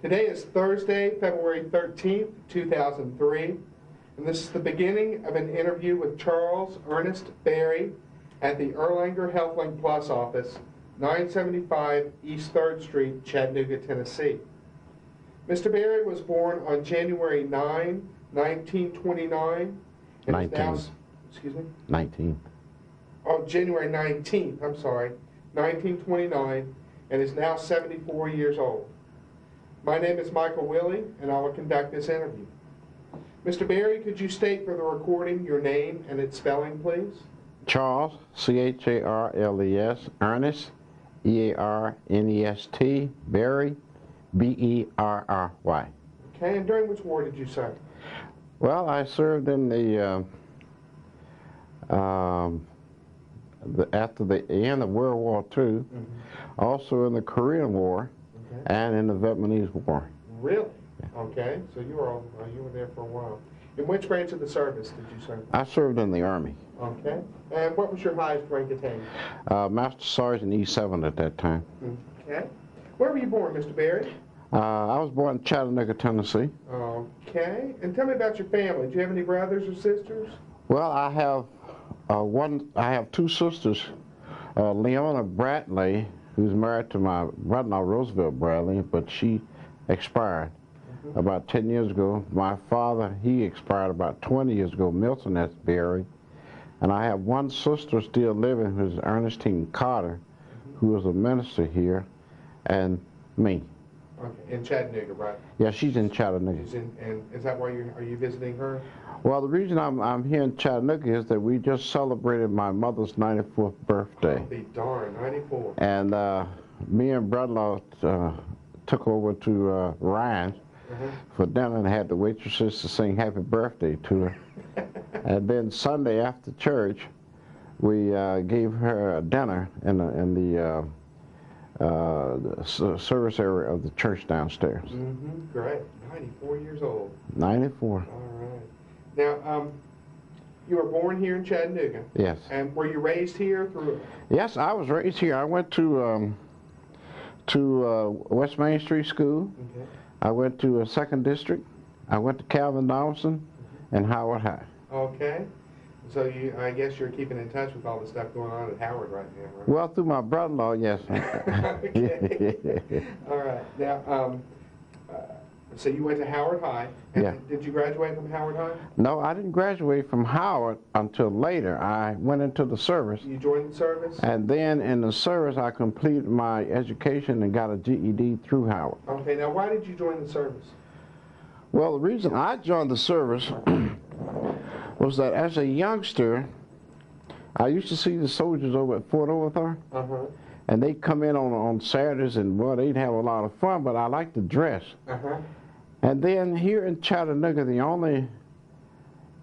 Today is Thursday, February 13th, 2003, and this is the beginning of an interview with Charles Ernest Berry at the Erlanger HealthLink Plus office, 975 East 3rd Street, Chattanooga, Tennessee. Mr. Berry was born on January 9, 1929. And 19. Now, excuse me? 19. Oh, January 19th, I'm sorry, 1929, and is now 74 years old. My name is Michael Willie, and I will conduct this interview. Mr. Berry, could you state for the recording your name and its spelling, please? Charles, C-H-A-R-L-E-S, Earnest, E-A-R-N-E-S-T, Berry, B-E-R-R-Y. Okay, and during which war did you serve? Well, I served in after the end of World War II, also in the Korean War, and in the Vietnamese War. Really? Okay, so you were there for a while. In which branch of the service did you serve? I served in the Army. Okay, and what was your highest rank attained? Master Sergeant E7 at that time. Okay. Where were you born, Mr. Berry? I was born in Chattanooga, Tennessee. Okay, and tell me about your family. Do you have any brothers or sisters? Well, I have two sisters, Leona Bradley, who's married to my brother-in-law Roosevelt Bradley, but she expired about 10 years ago. My father, he expired about 20 years ago, Milton S. Berry. And I have one sister still living, who's Ernestine Carter, who is a minister here, and me. Okay, in Chattanooga, right? Yeah, she's in Chattanooga. And is that why are you visiting her? Well, the reason I'm here in Chattanooga is that we just celebrated my mother's 94th birthday. I'll be darned, 94. And me and brother-in-law took over to Ryan's for dinner and had the waitresses to sing happy birthday to her. And then Sunday after church, we gave her a dinner in the service area of the church downstairs. Great. 94 years old. 94. All right. Now, you were born here in Chattanooga. Yes. And were you raised here through? Yes, I was raised here. I went to West Main Street School. Okay. I went to 2nd District. I went to Calvin Donaldson and Howard High. Okay. So I guess you're keeping in touch with all the stuff going on at Howard right now, right? Well, through my brother-in-law, yes. Okay. All right. Now, so you went to Howard High. And yeah. Did you graduate from Howard High? No, I didn't graduate from Howard until later. I went into the service. You joined the service? And then in the service, I completed my education and got a GED through Howard. Okay. Now, why did you join the service? Well, the reason I joined the service was that as a youngster, I used to see the soldiers over at Fort Oglethorpe, and they'd come in on Saturdays, and well, they'd have a lot of fun, but I liked to dress. And then here in Chattanooga, the only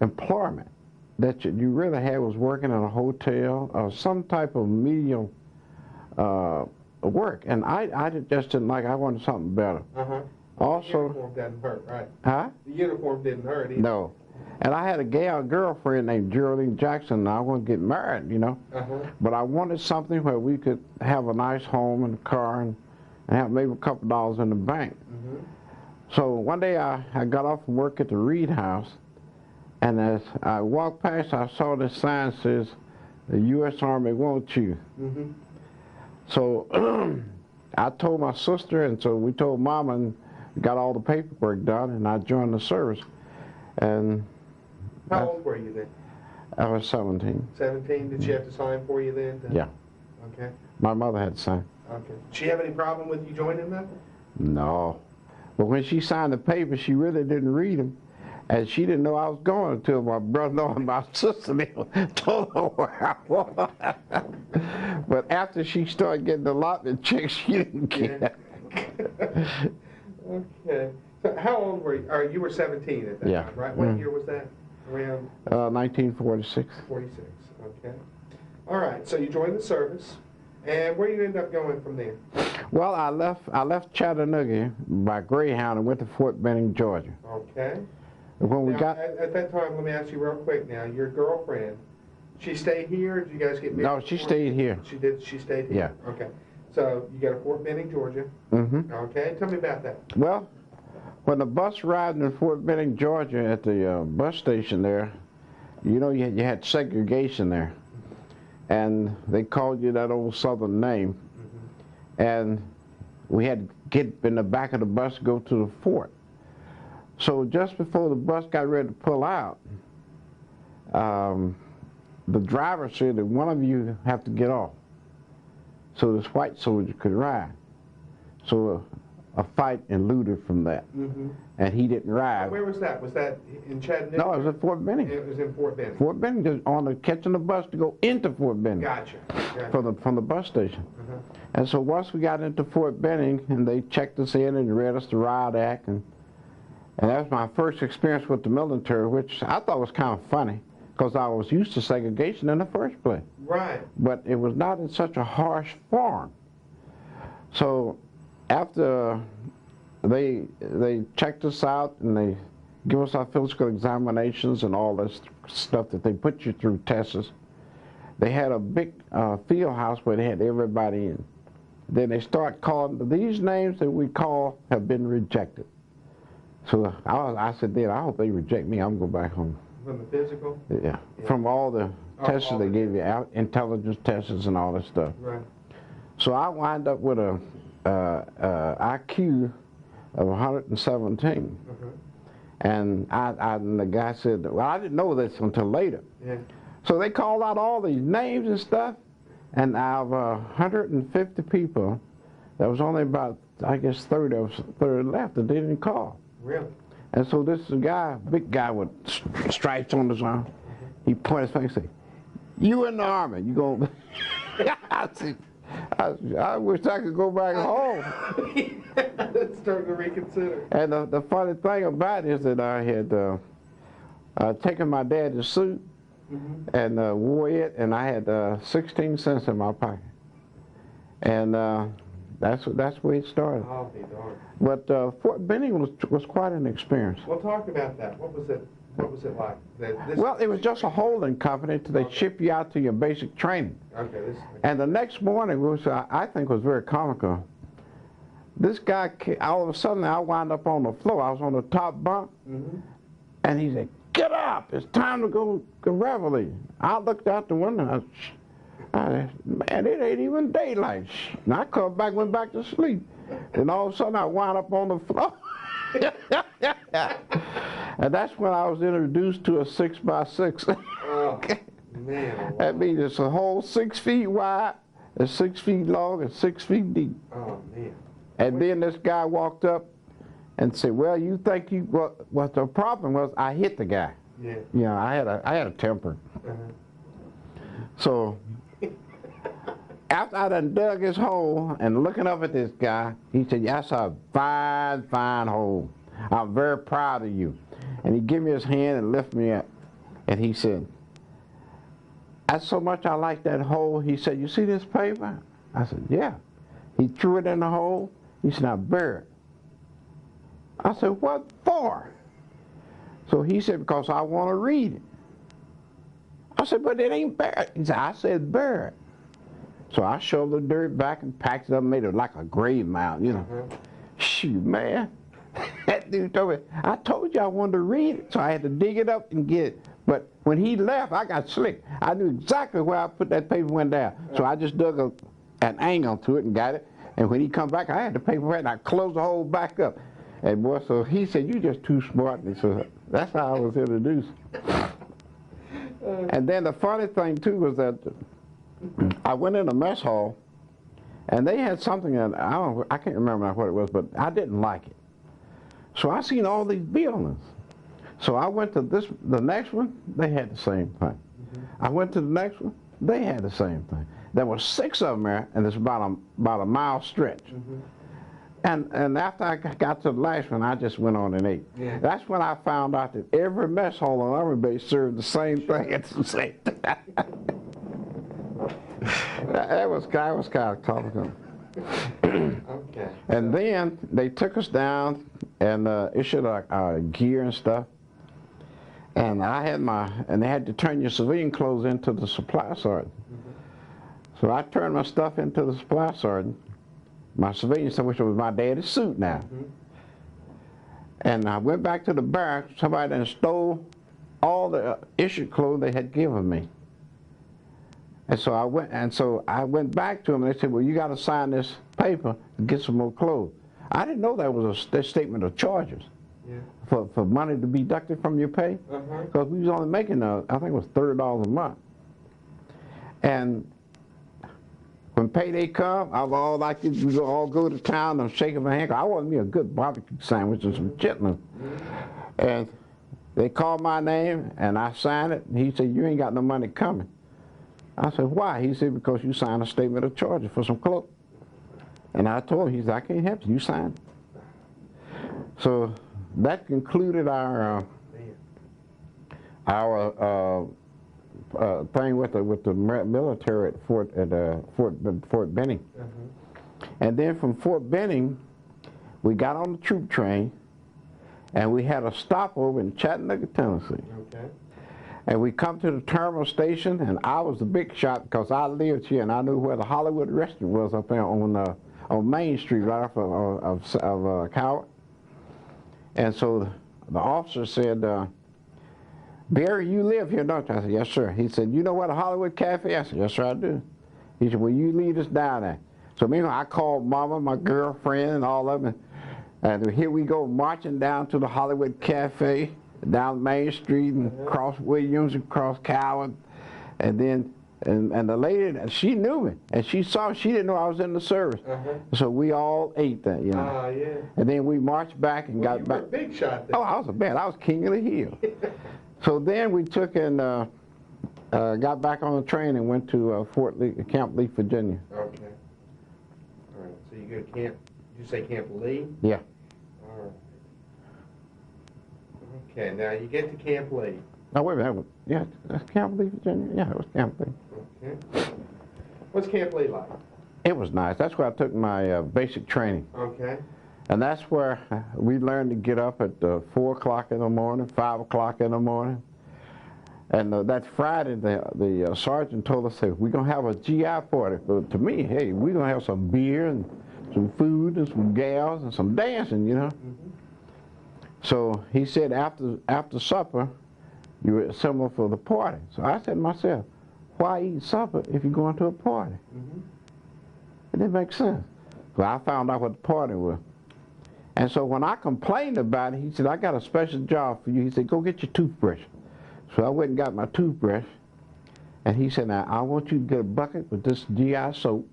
employment that you really had was working in a hotel or some type of medium work, and I just didn't like it. I wanted something better. Also, the uniform didn't hurt, right? Huh? The uniform didn't hurt either. No. And I had a girlfriend named Geraldine Jackson, and I wanted to get married, you know. But I wanted something where we could have a nice home and a car and have maybe a couple of dollars in the bank. So one day I got off from work at the Reed House, and as I walked past, I saw this sign that says, "The U.S. Army wants you." So I told my sister, and so we told Mama, and got all the paperwork done, and I joined the service. And how old were you then? I was 17. 17? Did she have to sign for you then? Yeah. Okay. My mother had to sign. Okay. Did she have any problem with you joining them? No. But when she signed the paper, she really didn't read them. And she didn't know I was going until my brother and my sister told her where I was. But after she started getting the allotment checks, she didn't care. Okay. So how old were you? You were 17 at that time, right? What year was that? Around? 1946. 46. Okay. All right. So you joined the service, and where did you end up going from there? Well, I left Chattanooga by Greyhound and went to Fort Benning, Georgia. Okay. When we now, got at that time, let me ask you real quick. Now, your girlfriend, she stayed here? Did you guys get married? No, she stayed here. She did. She stayed here. Yeah. Okay. So you go to Fort Benning, Georgia. Mm-hmm. Okay, tell me about that. Well, when the bus arrived in Fort Benning, Georgia, at the bus station there, you know, you had segregation there. And they called you that old Southern name. Mm-hmm. And we had to get in the back of the bus to go to the fort. So just before the bus got ready to pull out, the driver said that one of you have to get off so this white soldier could ride. So a fight ensued from that. Mm-hmm. And he didn't ride. Where was that? Was that in Chattanooga? No, it was at Fort Benning. It was in Fort Benning. Fort Benning, just catching the bus to go into Fort Benning. Gotcha. From the bus station. Uh-huh. And so once we got into Fort Benning, and they checked us in and read us the riot act, and that was my first experience with the military, which I thought was kind of funny, because I was used to segregation in the first place. Right. But it was not in such a harsh form. So after they checked us out and they give us our physical examinations and all this stuff that they put you through tests, they had a big field house where they had everybody in. Then they start calling, these names that we call have been rejected. So I said, then I hope they reject me, I'm going to go back home. From the physical? Yeah. From all the tests they gave you, intelligence tests and all that stuff. Right. So I wind up with a IQ of 117. Mm-hmm. And the guy said, well, I didn't know this until later. Yeah. So they called out all these names and stuff, and out of 150 people, there was only about, I guess, 30 left that they didn't call. Really? And so this guy, big guy with stripes on his arm, he pointed his finger and said, "You in the Army, you going?" I said, I wish I could go back home. That's starting to reconsider. And the funny thing about it is that I had taken my dad's suit and wore it, and I had 16 cents in my pocket. And that's where it started. I'll be darned. But Fort Benning was quite an experience. Well, talk about that. What was it like? Well, it was just a holding company till they ship you out to your basic training. Okay. And the next morning, which I think was very comical, this guy, all of a sudden, I wound up on the floor. I was on the top bunk, and he said, "Get up! It's time to go reveille." I looked out the window. Man, it ain't even daylight. And I come back, went back to sleep. And all of a sudden, I wound up on the floor. And that's when I was introduced to a 6x6. Oh, man. Wow. That means it's a whole 6 feet wide, and 6 feet long, and 6 feet deep. Oh, man. And then this guy walked up and said, "Well, you think you..." Well, what the problem was, I hit the guy. Yeah. You know, I had a temper. So after I done dug his hole and looking up at this guy, he said, "That's a fine, fine hole. I'm very proud of you." And he gave me his hand and lifted me up. And he said, "That's so much I like that hole." He said, "You see this paper?" I said, "Yeah." He threw it in the hole. He said, "Now bury it." I said, "What for?" So he said, "Because I want to read it." I said, "But it ain't buried." He said, "I said bury it." So I shoved the dirt back and packed it up and made it like a grave mound, you know. Shoot, man. That dude told me, "I told you I wanted to read it." So I had to dig it up and get it. But when he left, I got slick. I knew exactly where I put that paper went down. So I just dug an angle to it and got it. And when he come back, I had the paper right, and I closed the hole back up. And boy, so he said, "You just too smart." And so that's how I was introduced. And then the funny thing too was that I went in the mess hall, and they had something that I can't remember what it was, but I didn't like it. So I seen all these buildings. So I went to the next one, they had the same thing. I went to the next one, they had the same thing. There were 6 of them there, and it's about a mile stretch. And after I got to the last one, I just went on and ate. Yeah. That's when I found out that every mess hall on Army base served the same thing at the same time. That was kind of comical. Okay. And then they took us down and issued our gear and stuff. And they had to turn your civilian clothes into the supply sergeant. So I turned my stuff into the supply sergeant. my civilian stuff, which was my daddy's suit now. And I went back to the barracks. Somebody then stole all the issued clothes they had given me. And so I went back to them, and they said, well, you got to sign this paper to get some more clothes. I didn't know that was a statement of charges. For money to be deducted from your pay, because we was only making, I think it was $30 a month. And when payday come, I was all like, we all go to town and shake my hand. I wanted me a good barbecue sandwich and some chitlins. And they called my name, and I signed it, and he said, you ain't got no money coming. I said, why? He said, because you signed a statement of charges for some clothes. And I told him, he said, I can't help you, you signed it. So that concluded our thing with the military at Fort Benning. And then from Fort Benning, we got on the troop train, and we had a stopover in Chattanooga, Tennessee. And we come to the terminal station, and I was the big shot because I lived here, and I knew where the Hollywood restaurant was up there on Main Street, right off of Coward. And so the officer said, Barry, you live here, don't you? I said, yes, sir. He said, you know what a Hollywood Cafe? I said, yes, sir, I do. He said, well, you lead us down there. So meanwhile, I called Mama, my girlfriend, and all of them. And here we go marching down to the Hollywood Cafe, down Main Street, and across Williams, and across Coward. And then, and the lady, she knew me, and she didn't know I was in the service. So we all ate that, you know. And then we marched back and got back. You were a big shot then. Oh, I was a man. I was king of the hill. So then we took and got back on the train and went to Camp Lee, Virginia. Okay. All right. So you go to Camp, did you say Camp Lee? Yeah. All right. Okay, now you get to Camp Lee. Oh, wait a minute. Yeah, that's Camp Lee, Virginia? Yeah, it was Camp Lee. Okay. What's Camp Lee like? It was nice. That's where I took my basic training. Okay. And that's where we learned to get up at 4 o'clock in the morning, 5 o'clock in the morning. And that Friday, the sergeant told us, hey, we're going to have a GI party. But to me, hey, we're going to have some beer and some food and some gals and some dancing, you know. So he said after supper, you would assemble for the party. So I said to myself, why eat supper if you're going to a party? It didn't make sense. So I found out what the party was. And so when I complained about it, he said, I got a special job for you. He said, go get your toothbrush. So I went and got my toothbrush. And he said, now, I want you to get a bucket with this GI soap.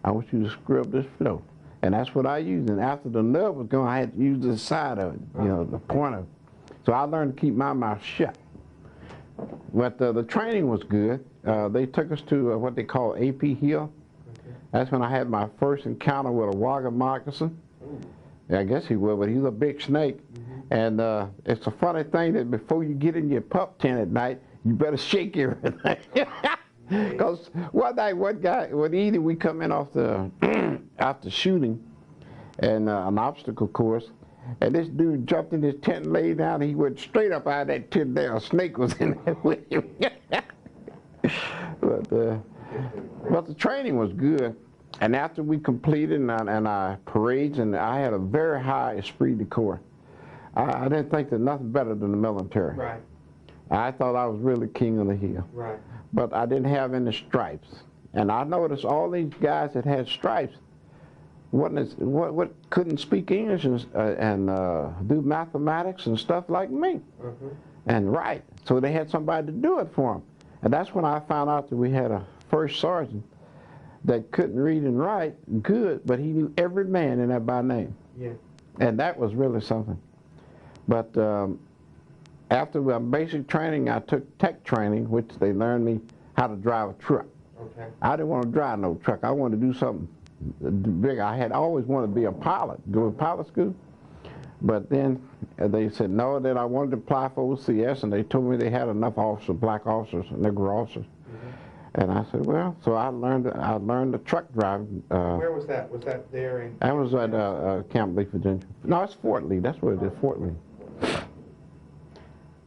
I want you to scrub this floor. And that's what I used. And after the nub was gone, I had to use the side of it, you know, the point of it. So I learned to keep my mouth shut. But the training was good. They took us to what they call AP Hill. That's when I had my first encounter with a wagga moccasin. I guess he was, but he was a big snake. And it's a funny thing that before you get in your pup tent at night, you better shake everything. Because one night, one evening, we come in off the after shooting and an obstacle course, and this dude jumped in his tent and laid down, and he went straight up out of that tent there. A snake was in there with him. But the training was good. And after we completed and our parades, and I had a very high esprit de corps. I didn't think there's nothing better than the military. Right. I thought I was really king of the hill. Right. But I didn't have any stripes. And I noticed all these guys that had stripes couldn't speak English and do mathematics and stuff like me. And write. So they had somebody to do it for them. And that's when I found out that we had a first sergeant that couldn't read and write good, but he knew every man in there by name. Yeah. And that was really something. But after my basic training, I took tech training, which they learned me how to drive a truck. Okay. I didn't want to drive no truck. I wanted to do something big. I had always wanted to be a pilot, go to pilot school. But then they said no, that I wanted to apply for OCS, and they told me they had enough officers, black officers, Negro officers. And I said, well, so I learned the truck driving. Where was that? Was that there in? That was at Camp Lee, Virginia. No, it's Fort Lee. That's what it is, Fort Lee.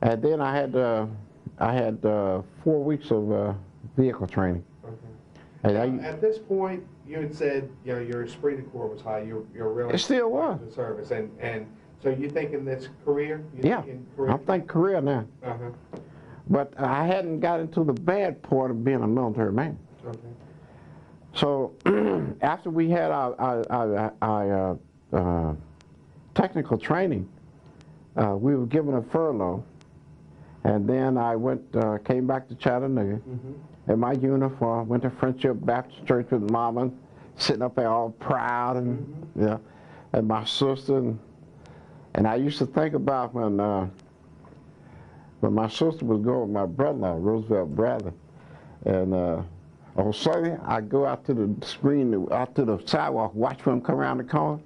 And then I had 4 weeks of vehicle training. Okay. At this point, you had said, you know, your esprit de corps was high. You're really It still was. the service, and so you think in this career? Yeah, I'm thinking career now. Uh-huh. But I hadn't got into the bad part of being a military man. Okay. So after we had our technical training, we were given a furlough, and then I came back to Chattanooga in my uniform, went to Friendship Baptist Church with Mama, sitting up there all proud, and yeah, and my sister, and I used to think about when my sister was going with my brother-in-law, Roosevelt Bradley, and on Sunday, I'd go out to the screen, out to the sidewalk, watch for him come around the corner.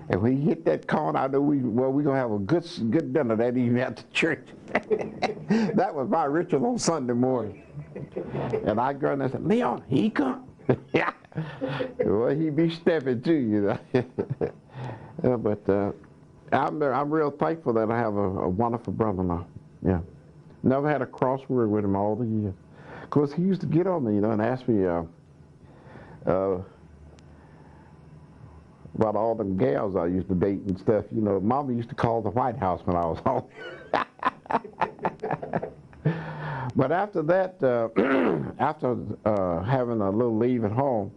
And when he hit that corner, I knew we're going to have a good dinner that evening at the church. That was my ritual on Sunday morning. And I'd go in there and say, Leon, he come. Yeah. Well, he be stepping too, you know. But I'm real thankful that I have a wonderful brother-in-law. Yeah. Never had a crossword with him all the years. Of course, he used to get on me, you know, and ask me about all them gals I used to date and stuff. You know, Mama used to call the White House when I was home. But after that, after having a little leave at home,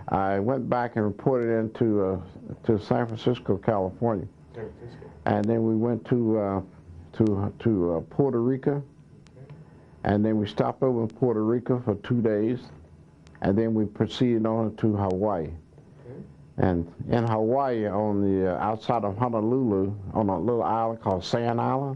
I went back and reported into to San Francisco, California. And then we went to Puerto Rico. And then we stopped over in Puerto Rico for 2 days, and then we proceeded on to Hawaii. And in Hawaii, on the outside of Honolulu, on a little island called Sand Island,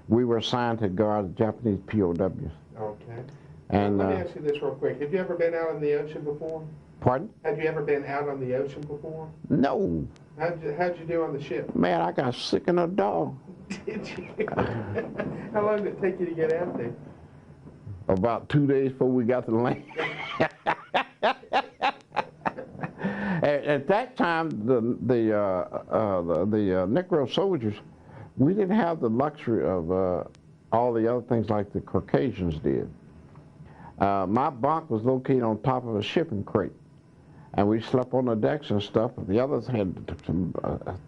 we were assigned to guard Japanese POWs. Okay. And let me ask you this real quick. Have you ever been out in the ocean before? Pardon? Have you ever been out on the ocean before? No. How'd you do on the ship? Man, I got sick in a dog. Did you? How long did it take you to get out there? About 2 days before we got to land. At that time, the Negro soldiers, we didn't have the luxury of all the other things like the Caucasians did. My bunk was located on top of a shipping crate, and we slept on the decks and stuff. The others had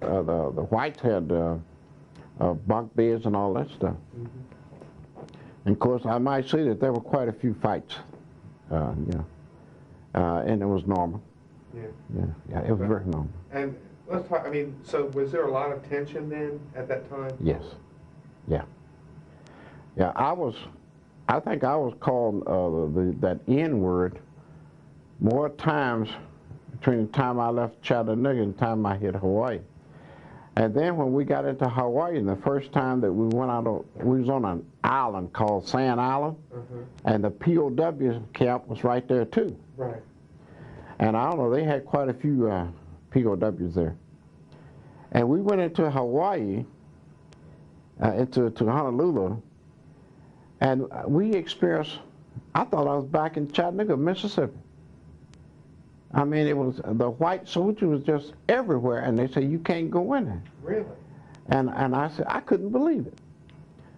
the whites had bunk beds and all that stuff. And of course, I might say that there were quite a few fights, and it was normal. Yeah, it was very normal. And let's talk. I mean, so was there a lot of tension then at that time? Yes. Yeah. I think I was called that N word more times between the time I left Chattanooga and the time I hit Hawaii. And then when we got into Hawaii, the first time that we went out, we was on an island called Sand Island, and the POW camp was right there too. Right. And I don't know, they had quite a few POWs there. And we went into Hawaii, into Honolulu, and we experienced, I thought I was back in Chattanooga, Mississippi. I mean, it was, the white soldier was just everywhere, and they said, you can't go in there. Really? And I said, I couldn't believe it.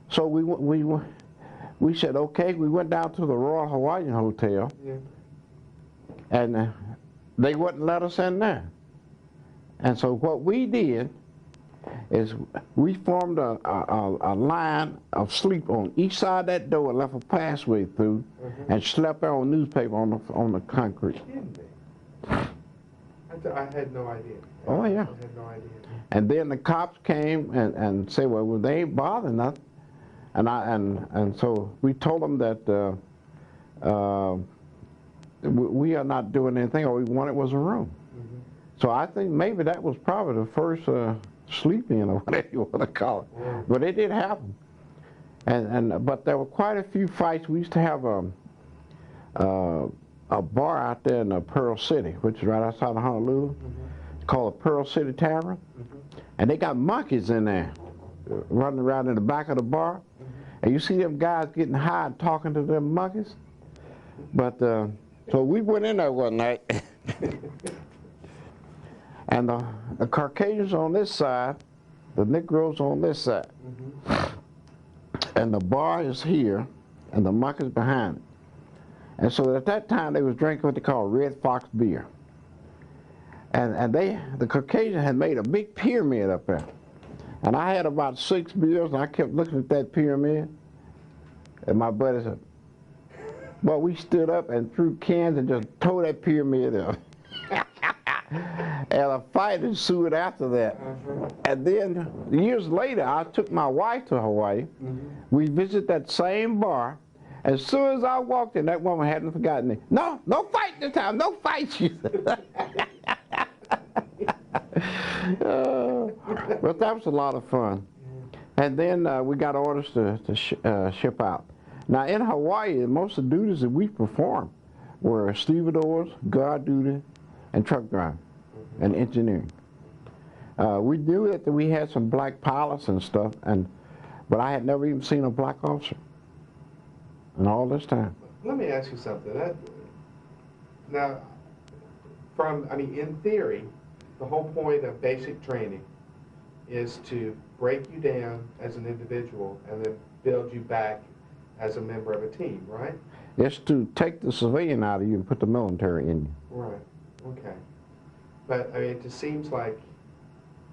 So we said, okay, we went down to the Royal Hawaiian Hotel, and they wouldn't let us in there. And so what we did is we formed a line of sleep on each side of that door and left a passway through, and slept there on newspaper on the concrete. I had no idea. Oh, yeah. I had no idea. And then the cops came and said, well, they ain't bothering us. And so we told them that we are not doing anything. All we wanted was a room. So I think maybe that was probably the first sleep-in, or whatever you want to call it. But it did happen. But there were quite a few fights. We used to have a bar out there in Pearl City, which is right outside of Honolulu. It's called the Pearl City Tavern. And they got monkeys in there running around in the back of the bar. And you see them guys getting high and talking to them monkeys. But, so we went in there one night. And the Caucasians on this side, the Negroes on this side. And the bar is here, and the monkeys behind it. And so at that time, they was drinking what they call Red Fox beer. And the Caucasian had made a big pyramid up there. And I had about 6 beers, and I kept looking at that pyramid. And my buddy said, well, we stood up and threw cans and just tore that pyramid up. And a fight ensued after that. And then years later, I took my wife to Hawaii. We visited that same bar. As soon as I walked in, that woman hadn't forgotten me. No fight this time, no fight, she said. But that was a lot of fun. And then we got orders to ship out. Now in Hawaii, most of the duties that we performed were stevedores, guard duty, and truck driving, and engineering. We knew that we had some black pilots and stuff, but I had never even seen a black officer in all this time. Let me ask you something. Now, in theory, the whole point of basic training is to break you down as an individual and then build you back as a member of a team, right? It's to take the civilian out of you and put the military in you. Right. Okay. But it just seems like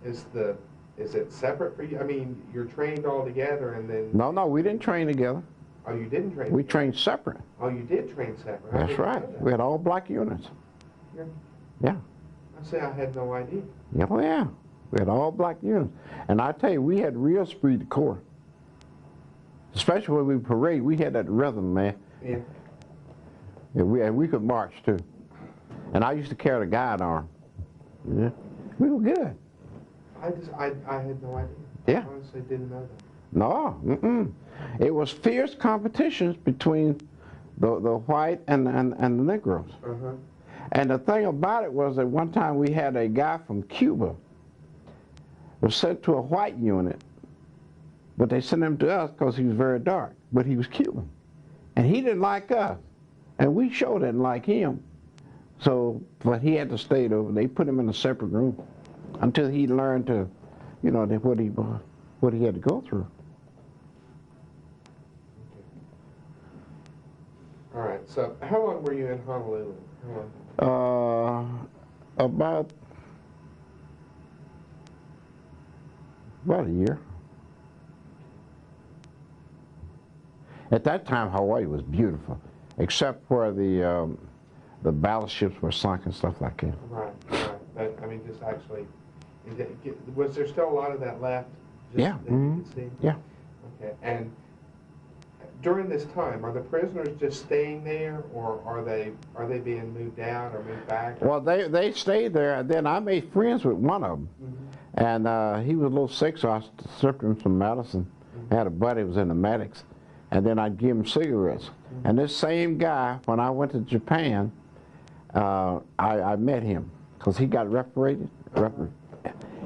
is it separate for you? You're trained all together and then. No, we didn't train together. Oh, you didn't train. We trained separate. Oh, you did train separate. That's right. We had all black units. Yeah. Yeah. I say I had no idea. Yeah, well, yeah. We had all black units. And I tell you, we had real esprit de corps. Especially when we parade, we had that rhythm, man. Yeah. And we could march, too. And I used to carry the guide arm. Yeah. We were good. I had no idea. Yeah. I honestly didn't know that. No, It was fierce competitions between the white and the Negroes. And the thing about it was that one time we had a guy from Cuba was sent to a white unit, but they sent him to us because he was very dark, but he was Cuban. And he didn't like us, and we sure didn't like him. So, but he had to stay over. They put him in a separate room until he learned to, what he had to go through. All right. So, how long were you in Honolulu? About a year. At that time, Hawaii was beautiful, except where the ballast ships were sunk and stuff like that. Right. But just actually, was there still a lot of that left? Yeah. That you could see? Yeah. Okay. And during this time, are the prisoners just staying there, or are they being moved out or moved back? Well, they stayed there, and then I made friends with one of them, and he was a little sick, so I stripped him some medicine. I had a buddy who was in the medics, and then I'd give him cigarettes. And this same guy, when I went to Japan, I met him because he got reparated,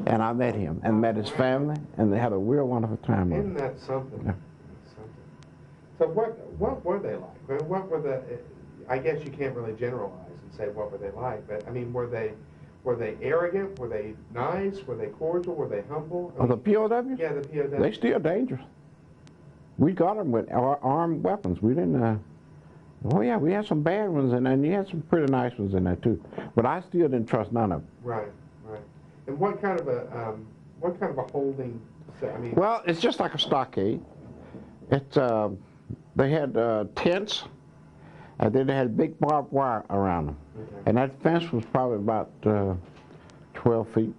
and I met him and met his family, and they had a real wonderful time with him. Isn't that something? Yeah. So what were they like? What were I guess you can't really generalize and say what were they like, but were they arrogant? Were they nice? Were they cordial? Were they humble? The POWs? Yeah, the POWs. They still dangerous. We got them with armed weapons. We didn't. Oh yeah, we had some bad ones, and you had some pretty nice ones in there too. But I still didn't trust none of them. Right. And what kind of a holding? Well, it's just like a stockade. It's they had tents, and then they had big barbed wire around them, and that fence was probably about 12 feet.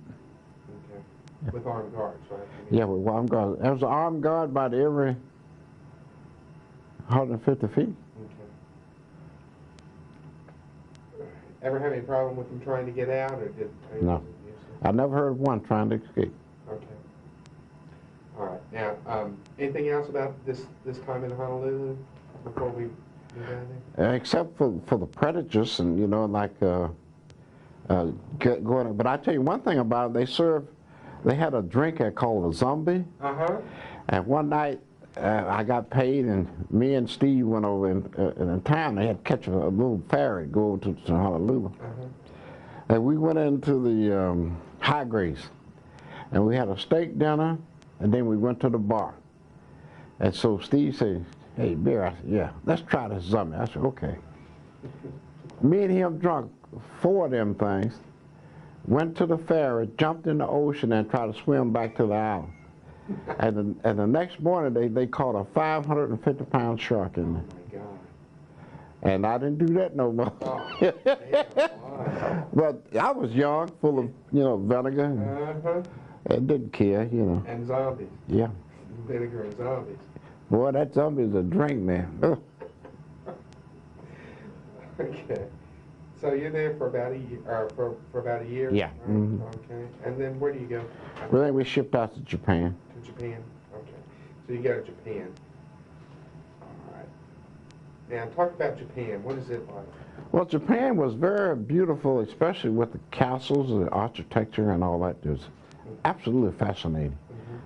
Okay. With armed guards, right? Yeah, with armed guards. There was an armed guard about every 150 feet. Okay. Ever have any problem with them trying to get out, or did? No. I never heard of one trying to escape. Okay. All right. Now, anything else about this time in Honolulu before we move out of there? Except for the predators and, going. But I tell you one thing about it, they had a drink called a zombie. And one night I got paid, and me and Steve went over in town. They had to catch a little ferry, go to Honolulu. And we went into the high grades, and we had a steak dinner, and then we went to the bar. And so Steve said, "Hey, beer." I said, "Yeah, let's try this zombie." I said, "Okay." Me and him drunk 4 of them things. went to the ferry, jumped in the ocean, and tried to swim back to the island. And the next morning, they caught a 550-pound shark in there. Oh my God. And I didn't do that no more. Oh, man, why? But I was young, full of, vinegar, and didn't care, And zombies. Yeah. Vinegar and zombies. Boy, that zombie's a drink, man. Ugh. Okay. So you're there for about a year, or for about a year? Yeah. Right? Mhm. Okay. And then where do you go? Well, then we shipped out to Japan. To Japan? Okay. So you go to Japan. All right. Now talk about Japan. What is it like? Well, Japan was very beautiful, especially with the castles, the architecture, and all that. It was absolutely fascinating.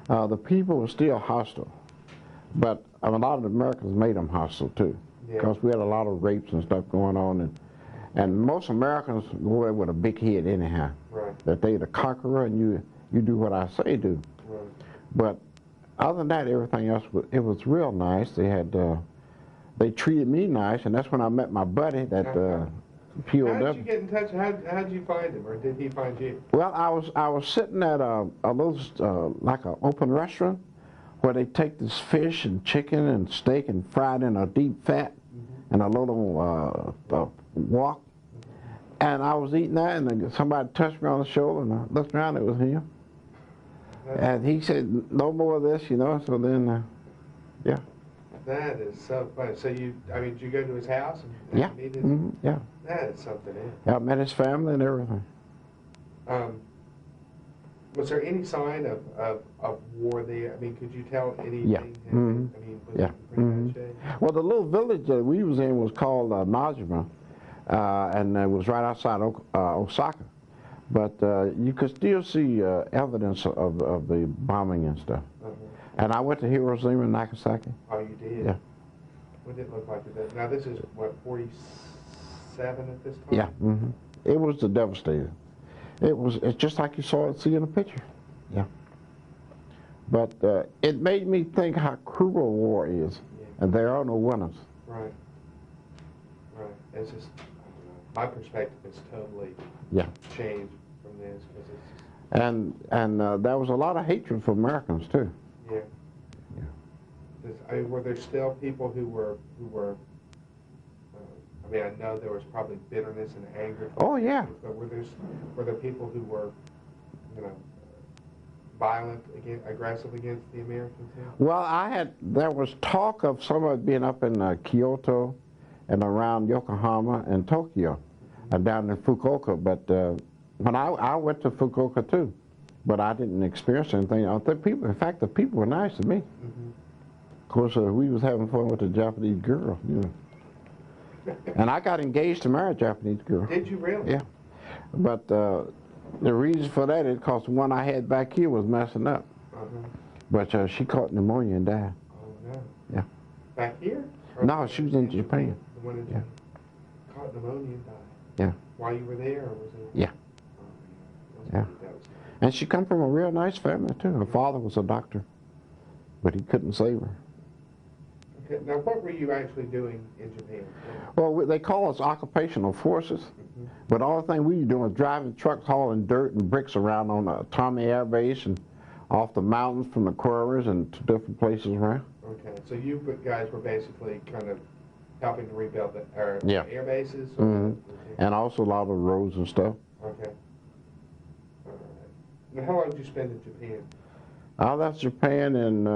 Mm-hmm. The people were still hostile, but a lot of the Americans made them hostile too, because we had a lot of rapes and stuff going on, and most Americans go there with a big head anyhow. Right. That they're the conqueror, and you do what I say do. Right. But other than that, everything else it was real nice. They treated me nice, and that's when I met my buddy, that POW. How did you get in touch? How did you find him, or did he find you? Well, I was sitting at a little like an open restaurant where they take this fish and chicken and steak and fried in a deep fat and a little wok. And I was eating that, and then somebody touched me on the shoulder, and I looked around, it was him. And he said, "No more of this," So then, yeah. That is so funny. So did you go to his house and Yeah. meet his? Yeah. That is something. Yeah, I met his family and everything. Was there any sign of war there? I mean, could you tell anything? Yeah. Was it pretty bad shape? Well, the little village that we was in was called Najima, and it was right outside Osaka. But you could still see evidence of the bombing and stuff. And I went to Hiroshima and Nagasaki. Oh, you did? Yeah. What did it look like today? Now, this is, what, 47 at this time? Yeah. It was devastating. It's just like you see in the picture. Yeah. But it made me think how cruel war is, and there are no winners. Right. Right. It's just, my perspective is totally changed from this, because it's just... And there was a lot of hatred for Americans too. Yeah. Were there still people who were I know there was probably bitterness and anger. Oh, yeah. But were there people who were, violent, aggressive against the Americans here? Well, there was talk of some of it being up in Kyoto and around Yokohama and Tokyo, down in Fukuoka. But when I went to Fukuoka too, but I didn't experience anything. In fact, the people were nice to me. Of course, we was having fun with the Japanese girl, And I got engaged to marry a Japanese girl. Did you really? Yeah. But the reason for that is because the one I had back here was messing up. But she caught pneumonia and died. Oh, no. Yeah. Back here? No, she was in Japan. The one in caught pneumonia and died. Yeah. While you were there, or was it? Yeah. Yeah. And she come from a real nice family, too. Her father was a doctor, but he couldn't save her. Okay. Now, what were you actually doing in Japan? Well, they call us occupational forces, but all the thing we were doing was driving trucks, hauling dirt and bricks around on the Tommy Air Base and off the mountains from the quarries and to different places around. Okay, so you guys were basically kind of helping to rebuild the air bases? And also a lot of roads and stuff. Okay. All right. Now, how long did you spend in Japan? I left Japan in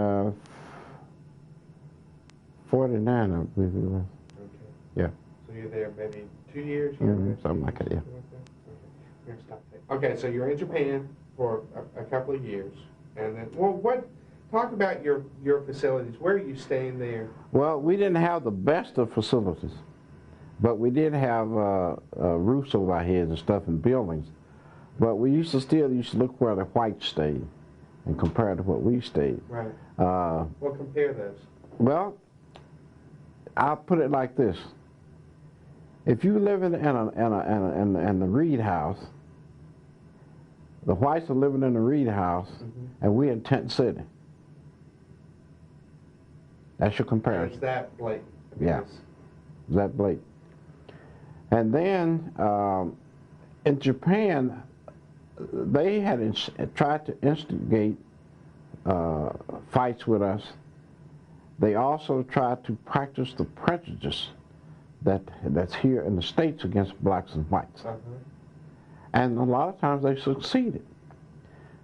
49, I believe it was. Okay. Yeah. So you're there maybe 2 years? Something like that, yeah. Okay, we're gonna stop there. Okay, so you're in Japan for a couple of years, and then, talk about your facilities. Where are you staying there? Well, we didn't have the best of facilities, but we did have roofs over our heads and stuff in buildings. But we used to look where the whites stayed and compare to what we stayed. Right. Well, compare those. Well, I'll put it like this. If you live in the Reed House, the whites are living in the Reed House, and we're in Tent City. That's your comparison. Is that blatant? Yeah. Is that blatant? And then in Japan, they had tried to instigate fights with us. They also tried to practice the prejudice that's here in the States against blacks and whites. And a lot of times they succeeded.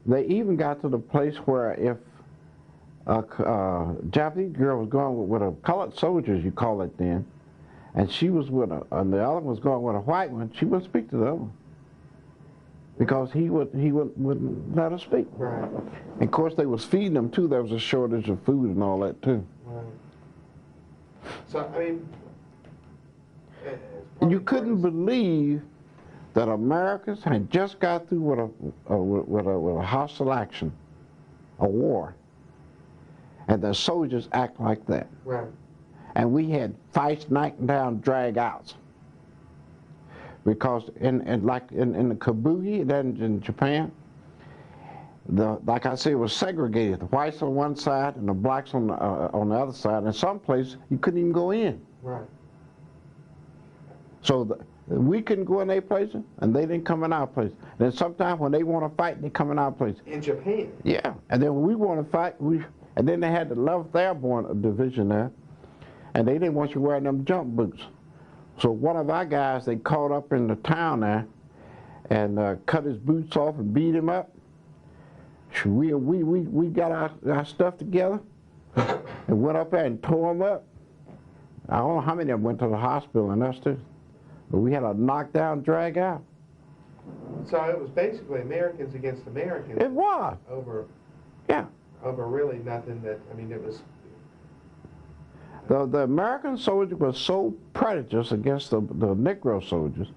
They even got to the place where if a Japanese girl was going with a colored soldier, as you call it then, and she was with and the other one was going with a white one, she wouldn't speak to the other one because he wouldn't let her speak. Right. And of course, they was feeding them too. There was a shortage of food and all that too. Right. So I mean, and you couldn't believe that Americans had just got through with a hostile action, a war, and the soldiers act like that. Right. And we had fights, knockdown, drag-outs. Because in the kabuki, then in Japan, like I said, it was segregated. The whites on one side and the blacks on the other side. And some places you couldn't even go in. Right. So we couldn't go in their places, and they didn't come in our place. Then sometimes when they want to fight, they come in our place. In Japan. Yeah. And then when we want to fight, and then they had the 11th Airborne Division there, and they didn't want you wearing them jump boots. So one of our guys, they caught up in the town there and cut his boots off and beat him up. We got our stuff together and went up there and tore him up. I don't know how many of them went to the hospital and us too. But we had a knockdown, drag out. So it was basically Americans against Americans. It was. Over. Yeah. Over really nothing that, I mean, it was. The American soldier was so prejudiced against the Negro soldiers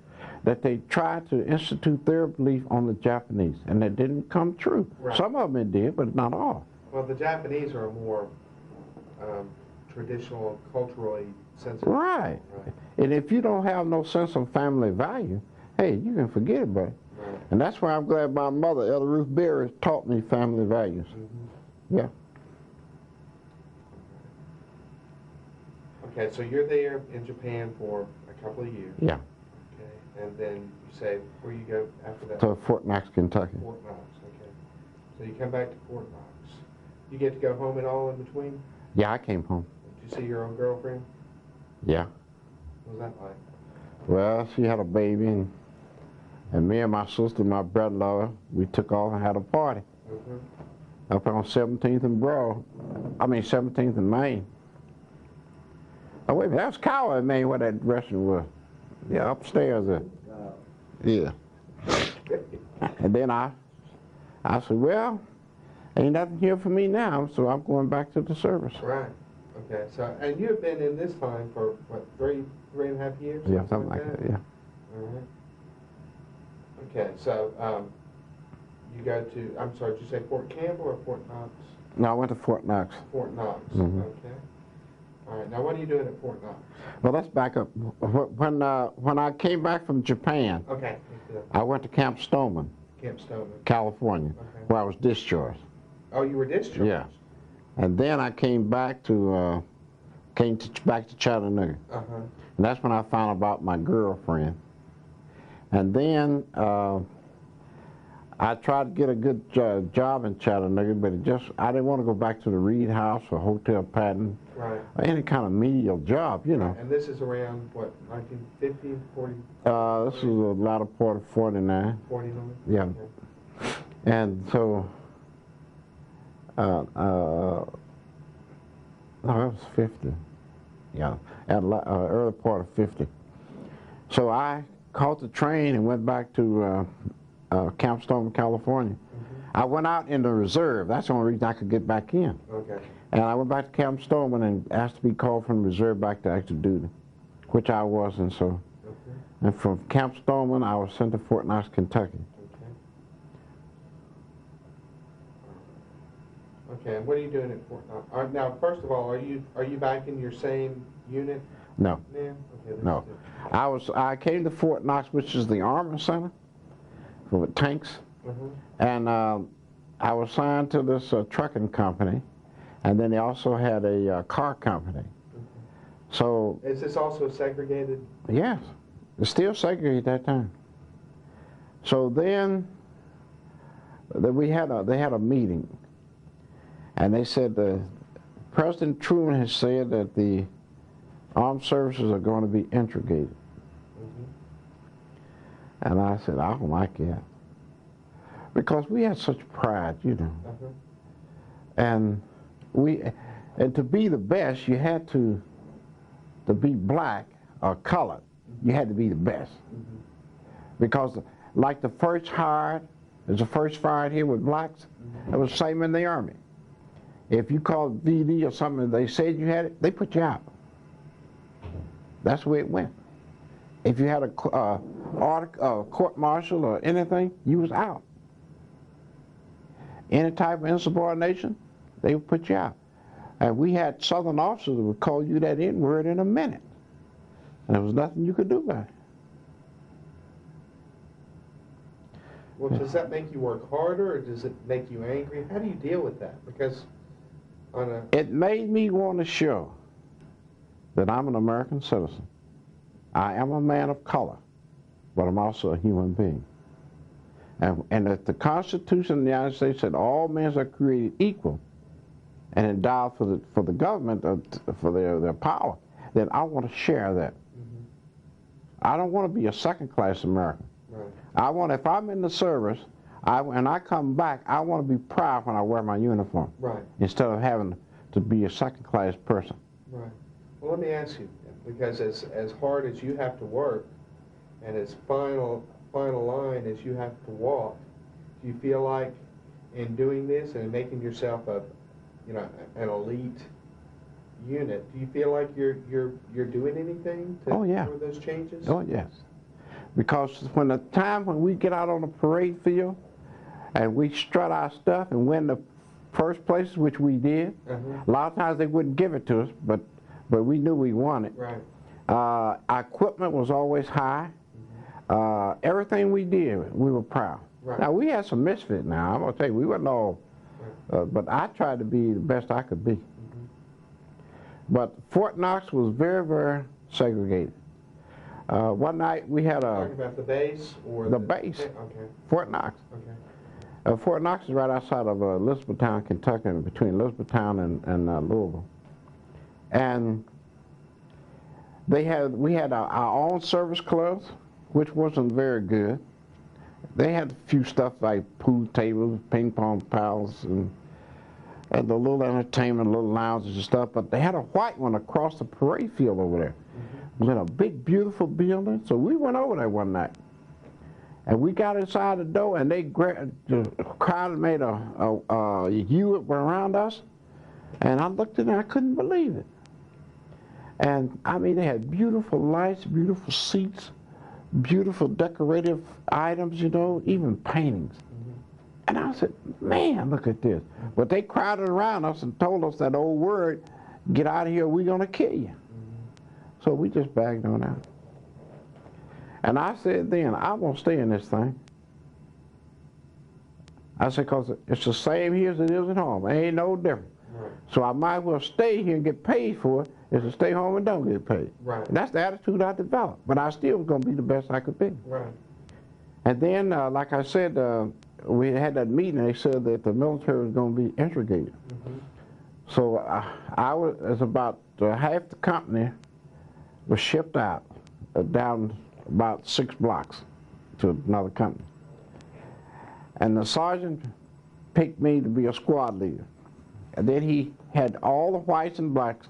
that they tried to institute their belief on the Japanese, and it didn't come true. Right. Some of them it did, but not all. Well, the Japanese are more traditional, culturally sensitive. Right. And if you don't have no sense of family value, hey, you can forget it, buddy. Right. And that's why I'm glad my mother, Elder Ruth Berry, taught me family values. Yeah. Okay, so you're there in Japan for a couple of years. Yeah. Okay, and then you say, where you go after that? To Fort Knox, Kentucky. Fort Knox, okay. So you come back to Fort Knox. You get to go home at all in between? Yeah, I came home. Did you see your own girlfriend? Yeah. What was that like? Well, she had a baby, and me and my sister, my brother-in-law, we took off and had a party. Up on 17th and 17th and Main. Oh, wait a minute, that was Coward, Maine, where that restaurant was. Yeah, upstairs there. Yeah. And then I said, well, ain't nothing here for me now, so I'm going back to the service. Right. Okay, so, and you have been in this time for, what, three and a half years? Yeah, something like that, yeah. All right. Okay, so you go to, I'm sorry, did you say Fort Campbell or Fort Knox? No, I went to Fort Knox. Fort Knox, Mhm. okay. All right, now what are you doing at Fort Knox? Well, let's back up. When I came back from Japan, Okay. I went to Camp Stoneman, Camp Stoneman. California, Okay. where I was discharged. Oh, you were discharged? Yeah. And then I came back to Chattanooga. Uh-huh. And that's when I found about my girlfriend. And then I tried to get a good job in Chattanooga, but I didn't want to go back to the Reed House or Hotel Patton, Right. or any kind of menial job, you know. And this is around, what, 1950, 40? This is the latter part of 49. 49? Yeah. Okay. And so, no, that was 50. Yeah, at early part of 50. So I caught the train and went back to Camp Stoneman, California. I went out in the reserve. That's the only reason I could get back in. Okay. And I went back to Camp Stoneman and asked to be called from the reserve back to active duty, which I wasn't. So, and from Camp Stoneman, I was sent to Fort Knox, Kentucky. Okay, and what are you doing at Fort Knox? Now, first of all, are you back in your same unit No, now? Okay, that's no. good. I came to Fort Knox, which is the Army Center for tanks, and I was signed to this trucking company, and then they also had a car company. So, Is this also segregated? yes, it's still segregated at that time. So then They had a meeting, and they said President Truman has said that the armed services are going to be integrated. And I said, I don't like that. Because we had such pride, you know. And to be the best, you had to be black or colored. You had to be the best. Because like the first hired, as the first fired here with blacks, it was the same in the Army. If you called VD or something, they said you had it, they put you out. That's the way it went. If you had a court martial or anything, you was out. Any type of insubordination, they would put you out. And we had Southern officers that would call you that N-word in a minute. And there was nothing you could do about it. Well, does that make you work harder, or does it make you angry? How do you deal with that? Because it made me want to show that I'm an American citizen. I am a man of color, but I'm also a human being. And if the Constitution of the United States said all men are created equal and endowed for the government, for their power, then I want to share that. I don't want to be a second-class American. I want, if I'm in the service, and I come back, I want to be proud when I wear my uniform. Instead of having to be a second-class person. Well, let me ask you, because as hard as you have to work, and as final line as you have to walk, do you feel like in doing this and making yourself an elite unit, do you feel like you're doing anything for those changes? Oh yes. Because when we get out on the parade field and we strut our stuff and win the first places, which we did, a lot of times they wouldn't give it to us, but we knew we won it. Our equipment was always high. Everything we did, we were proud. Now, we had some misfit now. I'm going to tell you, we wasn't all, but I tried to be the best I could be. But Fort Knox was very, very segregated. One night we had Talking about the base? Or the base. Okay. Fort Knox. Fort Knox is right outside of Elizabethtown, Kentucky, between Elizabethtown and Louisville. And we had our own service clubs, which wasn't very good. They had a few stuff like pool tables, ping pong pals, and the little entertainment, little lounges and stuff, but they had a white one across the parade field over there. It was in a big, beautiful building, so we went over there one night. And we got inside the door, and the crowd made a U around us, and I looked at it, and I couldn't believe it. And, I mean, they had beautiful lights, beautiful seats, beautiful decorative items, you know, even paintings. And I said, man, look at this. But they crowded around us and told us that old word, get out of here, we're going to kill you. So we just bagged on out. And I said then, I'm going to stay in this thing. I said, because it's the same here as it is at home. It ain't no different. So I might as well stay here and get paid for it as to stay home and don't get paid. And that's the attitude I developed. But I still was going to be the best I could be. And then, like I said, we had that meeting, and they said that the military was going to be integrated. So as about half the company was shipped out down about 6 blocks to another company. And the sergeant picked me to be a squad leader. And then he had all the whites and blacks.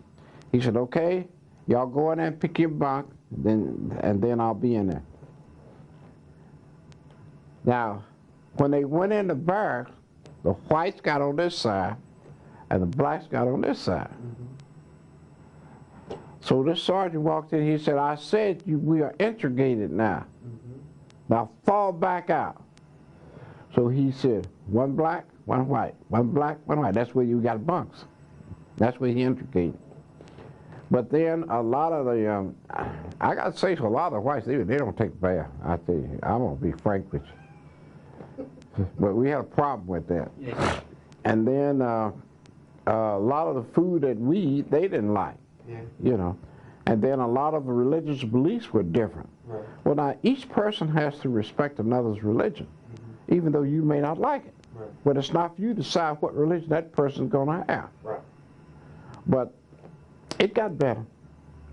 He said, okay, y'all go in there and pick your bunk, and then I'll be in there. Now, when they went in the barracks, the whites got on this side, and the blacks got on this side. So this sergeant walked in, he said, I said we are integrated now. Now fall back out. So he said, one black, one white, one black, one white. That's where you got bunks. That's where he integrated. But then a lot of the, I got to say, so a lot of the whites, they don't take a bath. I tell you, I'm going to be frank with you. But we had a problem with that. And then a lot of the food that we eat, they didn't like. You know, and then a lot of the religious beliefs were different. Well, now each person has to respect another's religion, even though you may not like it. Right. But it's not for you to decide what religion that person's going to have. Right. But it got better.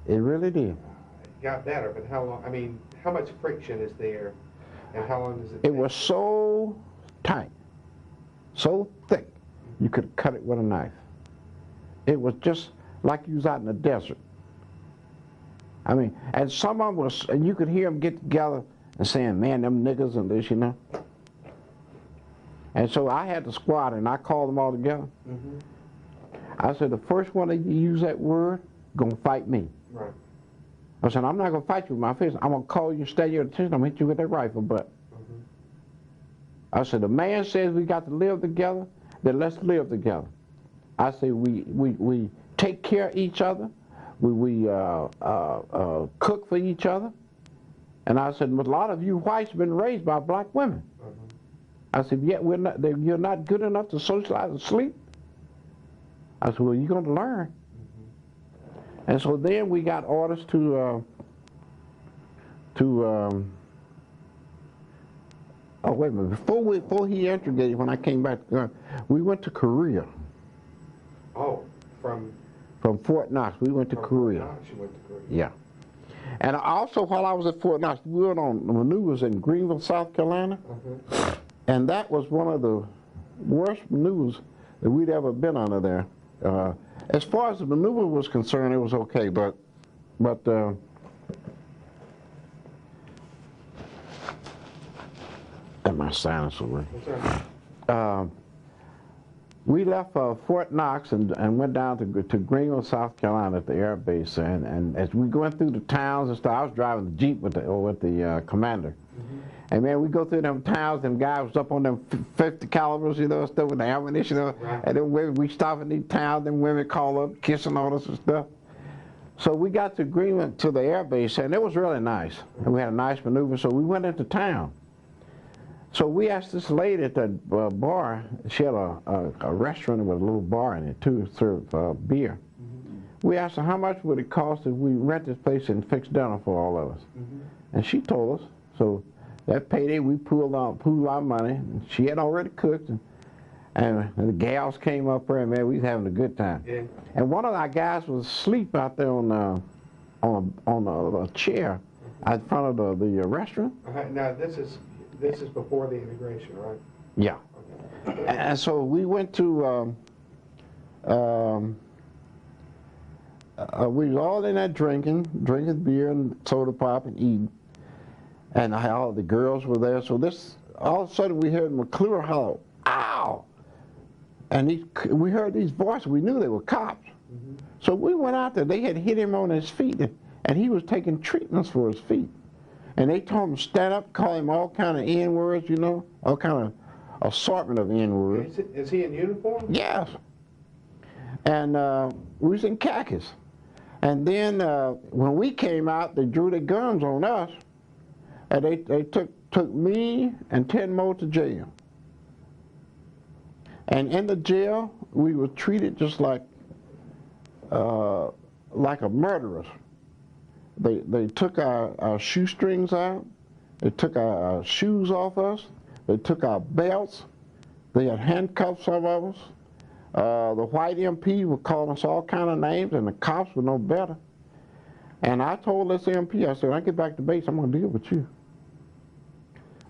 It really did. It got better, but how long? I mean, how much friction is there, and how long does it take? It was so tight, so thick, you could cut it with a knife. It was just like you was out in the desert. I mean, and some of them was, and you could hear them get together and saying, man, them niggas and this, you know. And so I had the squad, and I called them all together. Mm-hmm. I said, the first one that use that word, gonna fight me. Right. I said, I'm not gonna fight you with my fist. I'm gonna call you, stay your attention, I'm gonna hit you with that rifle butt. Mm-hmm. I said, the man says we got to live together, then let's live together. I say, we take care of each other, we cook for each other. And I said, but a lot of you whites have been raised by black women. Mm-hmm. I said, yet you're not good enough to socialize and sleep. I said, well, you're going to learn. Mm-hmm. And so then we got orders to oh, wait a minute, before he interrogated, when I came back, we went to Korea. Oh, from Fort Knox, we went to Korea. Fort Knox, you went to Korea. Yeah. And also, while I was at Fort Knox, we went on maneuvers in Greenville, South Carolina. Mm-hmm. And that was one of the worst maneuvers that we'd ever been under there. As far as the maneuver was concerned, it was okay, but and my sinus was we left Fort Knox and went down to Greenville, South Carolina at the air base. And as we went through the towns and stuff, I was driving the Jeep with the commander. Mm-hmm. And man, we go through them towns, them guys was up on them 50 calibers, you know, stuff with the ammunition. Right. And then we stop in these towns, them women call up, kissing on us and stuff. So we got to Greenville, to the air base, and it was really nice. And we had a nice maneuver, so we went into town. So we asked this lady at the bar, she had a restaurant with a little bar in it too, served beer. Mm-hmm. We asked her how much would it cost if we rent this place and fix dinner for all of us. Mm-hmm. And she told us. So that payday we pooled our money. And she had already cooked, and the gals came up there, and man, we was having a good time. Yeah. And one of our guys was asleep out there on a chair in front of the restaurant. Now this is before the integration, right? Yeah. Okay. And so we went to, we was all in there drinking beer and soda pop and eating. And all the girls were there. So all of a sudden we heard McClure holler, ow! And we heard these voices. We knew they were cops. Mm-hmm. So we went out there. They had hit him on his feet, and he was taking treatments for his feet. And they told him to stand up, call him all kind of N-words, you know, all kind of assortment of N-words. Is he in uniform? Yes. And we was in khakis. And then when we came out, they drew their guns on us, and they took me and 10 more to jail. And in the jail, we were treated just like a murderers. They took our shoestrings out. They took our shoes off us. They took our belts. They had handcuffed some of us. The white MP were calling us all kind of names, and the cops were no better. And I told this MP, I said, when I get back to base, I'm going to deal with you.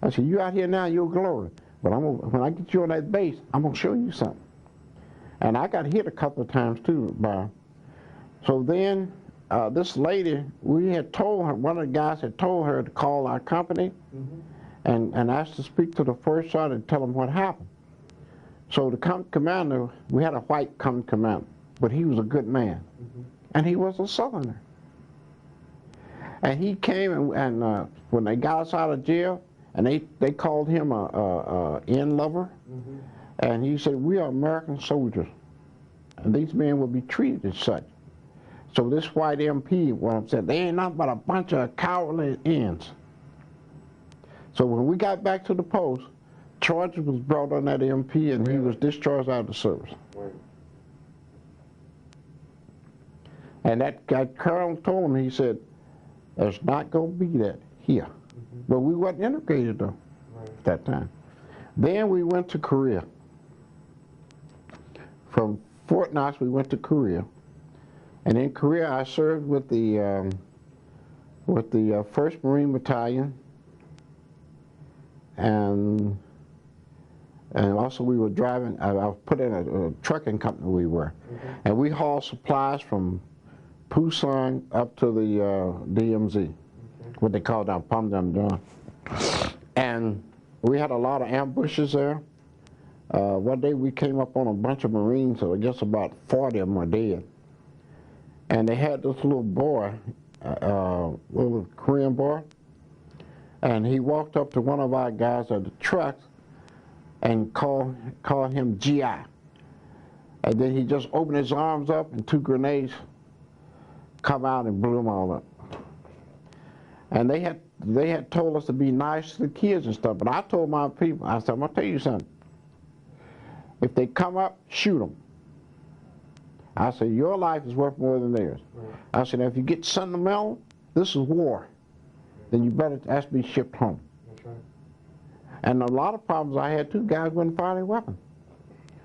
I said, you out here now, you're glory. But when I get you on that base, I'm going to show you something. And I got hit a couple of times, too. So then, this lady, we had told her, one of the guys had told her to call our company. Mm-hmm. and asked to speak to the first sergeant and tell him what happened. So the company commander, we had a white company commander, but he was a good man. Mm-hmm. And he was a Southerner. And he came, and when they got us out of jail, and they called him a N lover, mm-hmm. and he said, we are American soldiers, and these men will be treated as such. So this white MP, what I'm saying, they ain't nothing but a bunch of cowardly ends. So when we got back to the post, charges was brought on that MP, and he was discharged out of the service. Right. And that colonel told him, he said, there's not going to be that here. Mm-hmm. But we wasn't integrated, though, right. At that time. Then we went to Korea. From Fort Knox, we went to Korea. And in Korea, I served with the 1st Marine Battalion, and also we were driving. I was put in a trucking company. We were, and we hauled supplies from Busan up to the DMZ, what they call down Pyeongchang. And we had a lot of ambushes there. One day we came up on a bunch of Marines, so I guess about 40 of them were dead. And they had this little boy, little Korean boy, and he walked up to one of our guys at the truck and called him GI. And then he just opened his arms up and 2 grenades come out and blew them all up. And they had told us to be nice to the kids and stuff, but I told my people, I said, I'm gonna tell you something. If they come up, shoot them. I said, your life is worth more than theirs. Right. I said, if you get sentimental, this is war. Then you better ask to be shipped home. That's right. And a lot of problems I had, 2 guys wouldn't fire their weapon.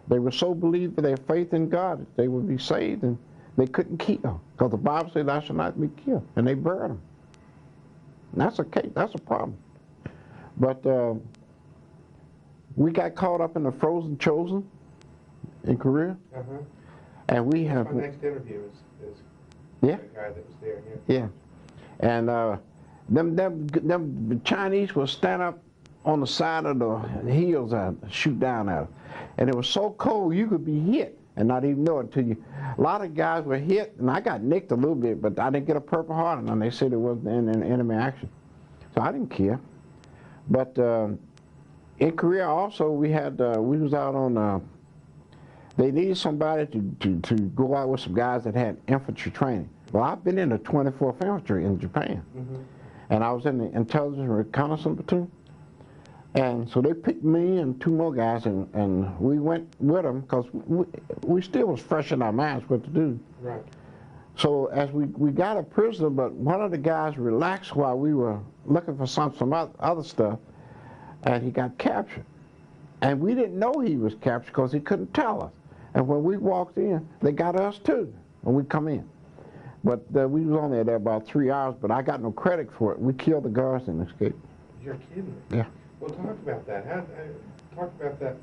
They were so believed in their faith in God that they would be saved, and they couldn't kill. Because the Bible said, thou shalt not be killed. And they buried them. And that's a case, that's a problem. But we got caught up in the frozen chosen in Korea. And we have. My next interview is yeah. the guy that was there. Yeah. And them Chinese will stand up on the side of the hills and shoot down at us. And it was so cold you could be hit and not even know it until you. A lot of guys were hit, and I got nicked a little bit, but I didn't get a Purple Heart, and they said it wasn't in enemy action. So I didn't care. But in Korea also we was out on. They needed somebody to go out with some guys that had infantry training. Well, I've been in the 24th Infantry in Japan, and I was in the intelligence reconnaissance platoon. And so they picked me and 2 more guys, and we went with them because we still was fresh in our minds what to do. Right. So as we got a prisoner, but one of the guys relaxed while we were looking for some other stuff, and he got captured. And we didn't know he was captured because he couldn't tell us. And when we walked in, they got us too when we come in. But we was only there about 3 hours, but I got no credit for it. We killed the guards and escaped. You're kidding me. Yeah. Well, talk about that. Talk about that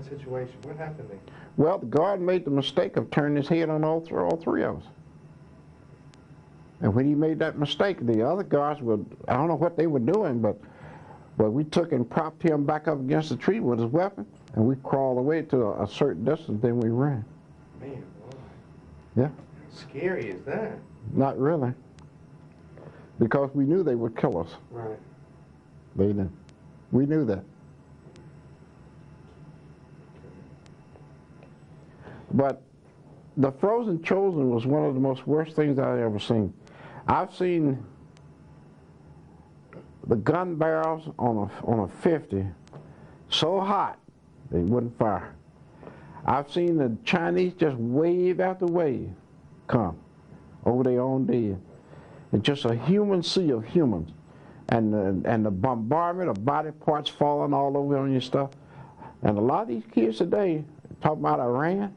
situation. What happened there? Well, the guard made the mistake of turning his head on all 3 of us. And when he made that mistake, the other guards I don't know what they were doing, but we took and propped him back up against the tree with his weapon, and we crawled away to a certain distance, then we ran. Man, boy. Yeah. How scary is that? Not really. Because we knew they would kill us. Right. They didn't. We knew that. But the frozen chosen was one of the most worst things I've ever seen. I've seen the gun barrels on a 50 so hot they wouldn't fire. I've seen the Chinese just wave after wave come over their own dead. It's just a human sea of humans, and the bombardment of body parts falling all over on your stuff. And a lot of these kids today, talking about Iran,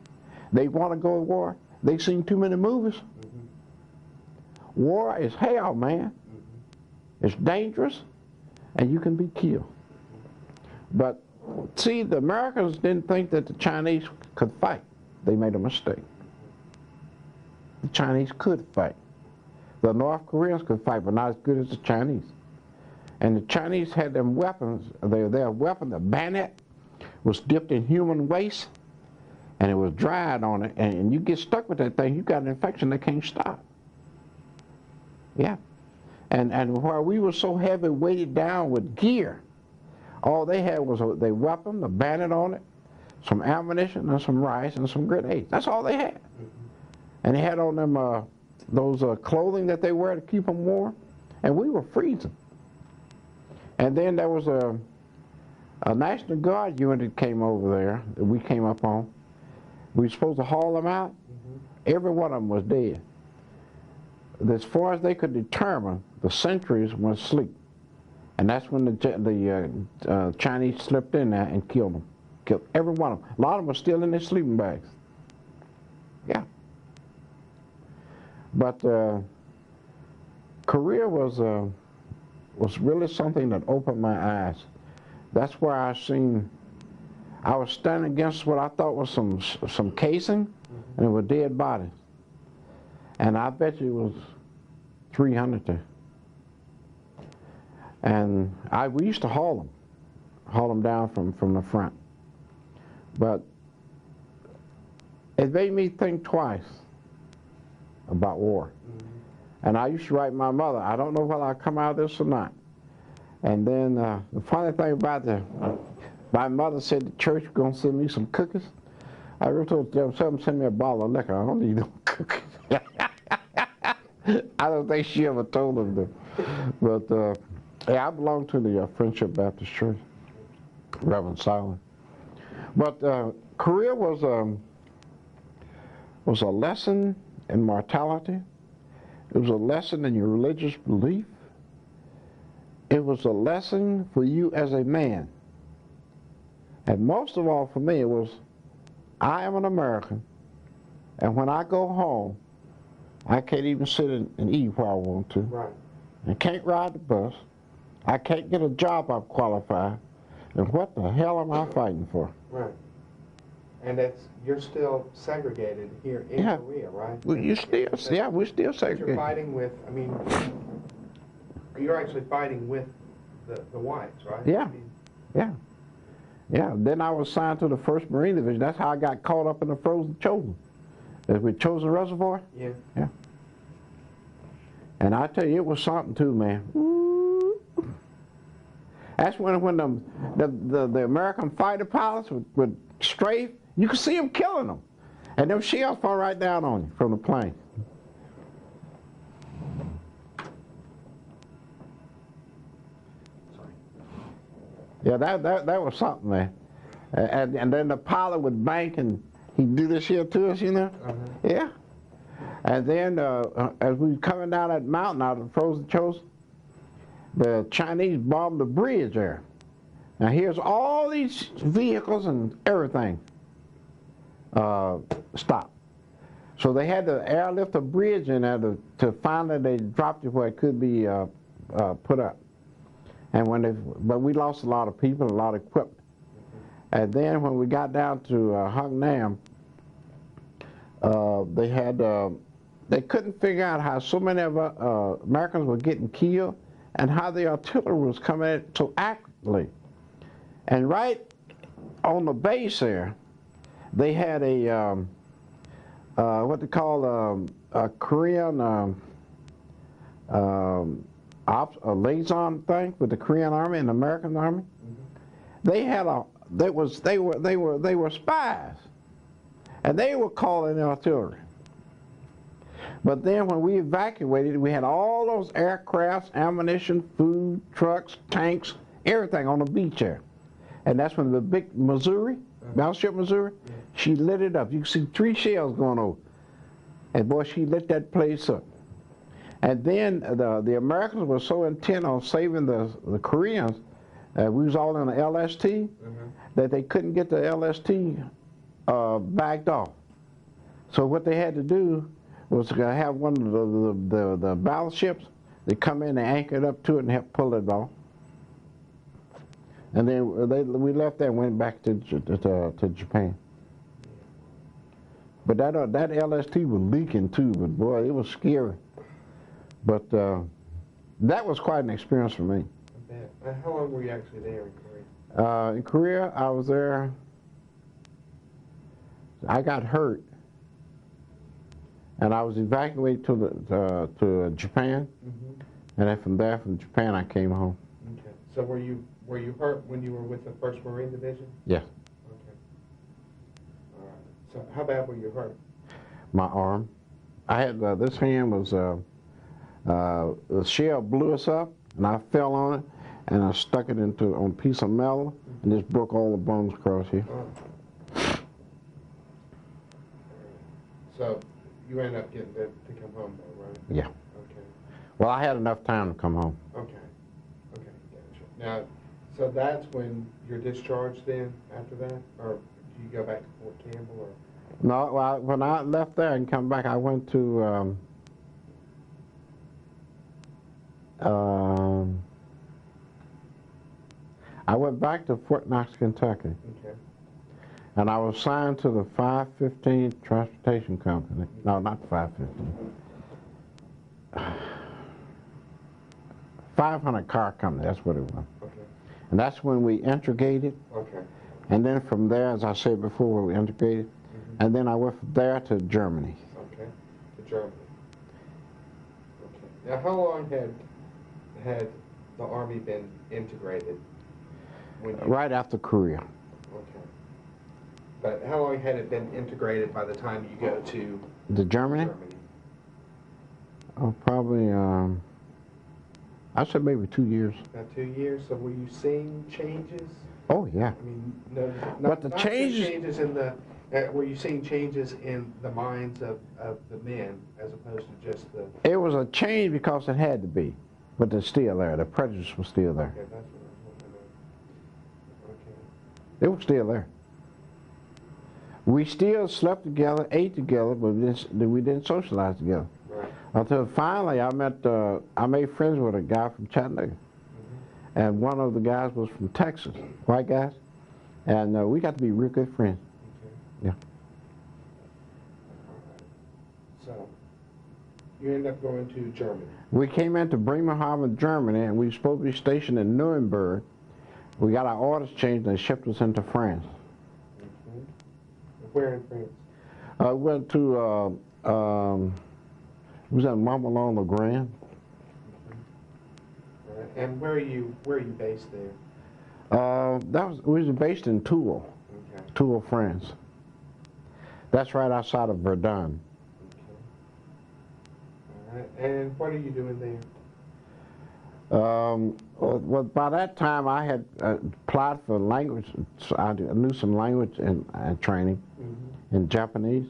they want to go to war. They've seen too many movies. War is hell, man. It's dangerous, and you can be killed. But see, the Americans didn't think that the Chinese could fight. They made a mistake. The Chinese could fight. The North Koreans could fight, but not as good as the Chinese. And the Chinese had them weapons. Their weapon, the bayonet, was dipped in human waste, and it was dried on it. And you get stuck with that thing, you got an infection that can't stop. Yeah. And while we were so heavy weighted down with gear, all they had was their weapon, the bayonet on it, some ammunition, and some rice, and some grenades. That's all they had. And they had on them those clothing that they wear to keep them warm, and we were freezing. And then there was a National Guard unit that came over there that we came up on. We were supposed to haul them out. Every one of them was dead. As far as they could determine, the sentries were asleep. And that's when the Chinese slipped in there and killed them. Killed every one of them. A lot of them were still in their sleeping bags. Yeah. But Korea was really something that opened my eyes. That's where I was standing against what I thought was some casing, and it was dead bodies. And I bet you it was 300 there. And we used to haul them down from the front. But it made me think twice about war. And I used to write my mother, I don't know whether I'll come out of this or not. And then the funny thing about my mother said the church was going to send me some cookies. I really told them, send me a bottle of liquor. I don't need no cookies. I don't think she ever told them that. But yeah, I belong to the Friendship Baptist Church, Reverend Silent. But Korea was a lesson in mortality. It was a lesson in your religious belief. It was a lesson for you as a man. And most of all for me, it was, I am an American, and when I go home, I can't even sit and eat where I want to. Right. I can't ride the bus. I can't get a job I'm qualified. And what the hell am I fighting for? Right. And you're still segregated here in Korea, right? Well, we're still segregated. You're fighting with, I mean, you're actually fighting with the whites, right? Yeah. I mean, Yeah. Yeah. Then I was assigned to the 1st Marine Division. That's how I got caught up in the frozen chosen. With Chosen Reservoir? Yeah. Yeah. And I tell you, it was something too, man. That's when the American fighter pilots would strafe, you could see them killing them. And them shells fall right down on you from the plane. Yeah, that was something, man. And then the pilot would bank and he'd do this here to us, you know? Yeah. And then as we were coming down that mountain out of the frozen chosen, the Chinese bombed the bridge there. Now here's all these vehicles and everything stopped. So they had to airlift a bridge in there to finally they dropped it where it could be put up. And but we lost a lot of people, a lot of equipment. And then when we got down to Hungnam, they couldn't figure out how so many of Americans were getting killed and how the artillery was coming in so accurately. And right on the base there, they had what they call a Korean a liaison thing with the Korean Army and the American Army. They had they were spies, and they were calling the artillery. But then when we evacuated, we had all those aircrafts, ammunition, food, trucks, tanks, everything on the beach there. And that's when the big Missouri, battleship Missouri, she lit it up. You can see 3 shells going over. And boy, she lit that place up. And then the Americans were so intent on saving the Koreans, we was all in the LST, that they couldn't get the LST backed off. So what they had to do was to have one of the battleships, they come in and anchored up to it and help pull it off. And then we left there and went back to Japan. But that LST was leaking too, but boy, it was scary. But that was quite an experience for me. How long were you actually there in Korea? In Korea, I was there, I got hurt. And I was evacuated to Japan, and then from there, from Japan, I came home. Okay. So were you hurt when you were with the 1st Marine Division? Yeah. Okay. All right. So how bad were you hurt? My arm. I had this hand was the shell blew us up, and I fell on it, and I stuck it on a piece of metal, and just broke all the bones across here. Oh. So you ended up getting to come home though, right? Yeah. Okay. Well, I had enough time to come home. Okay. Okay. Now, so that's when you're discharged then, after that? Or do you go back to Fort Campbell, or? No, well, when I left there and come back, I went to I went back to Fort Knox, Kentucky, Okay. and I was assigned to the 515 Transportation Company. No, not 515. 500 Car Company, that's what it was. Okay. And that's when we integrated. Okay. And then from there, as I said before, we integrated. And then I went from there to Germany. Okay. To Germany. Okay. Now, how long had the Army been integrated? When you... Right after Korea. Okay. But how long had it been integrated by the time you go to Germany? Oh, probably, I said maybe 2 years. About 2 years. So were you seeing changes? Oh, yeah. I mean, no, But the changes in the. Were you seeing changes in the minds of the men as opposed to just the? It was a change because it had to be, but they're still there. The prejudice was still there. Okay, that's what I was wondering. Okay. It was still there. We still slept together, ate together, but we didn't socialize together. Right. Until finally, I made friends with a guy from Chattanooga, and one of the guys was from Texas, white guys, and we got to be real good friends. Okay. Yeah. All right. So you end up going to Germany. We came into Bremerhaven, Germany, and we were supposed to be stationed in Nuremberg. We got our orders changed, and they shipped us into France. Okay. Where in France? I went to, it was at Montmelon-le-Grand. Right. And where are you based there? We was based in Toul, Okay. Toul, France. That's right outside of Verdun. Okay. All right. And what are you doing there? Well, by that time I had applied for language. So I knew some language and training in Japanese,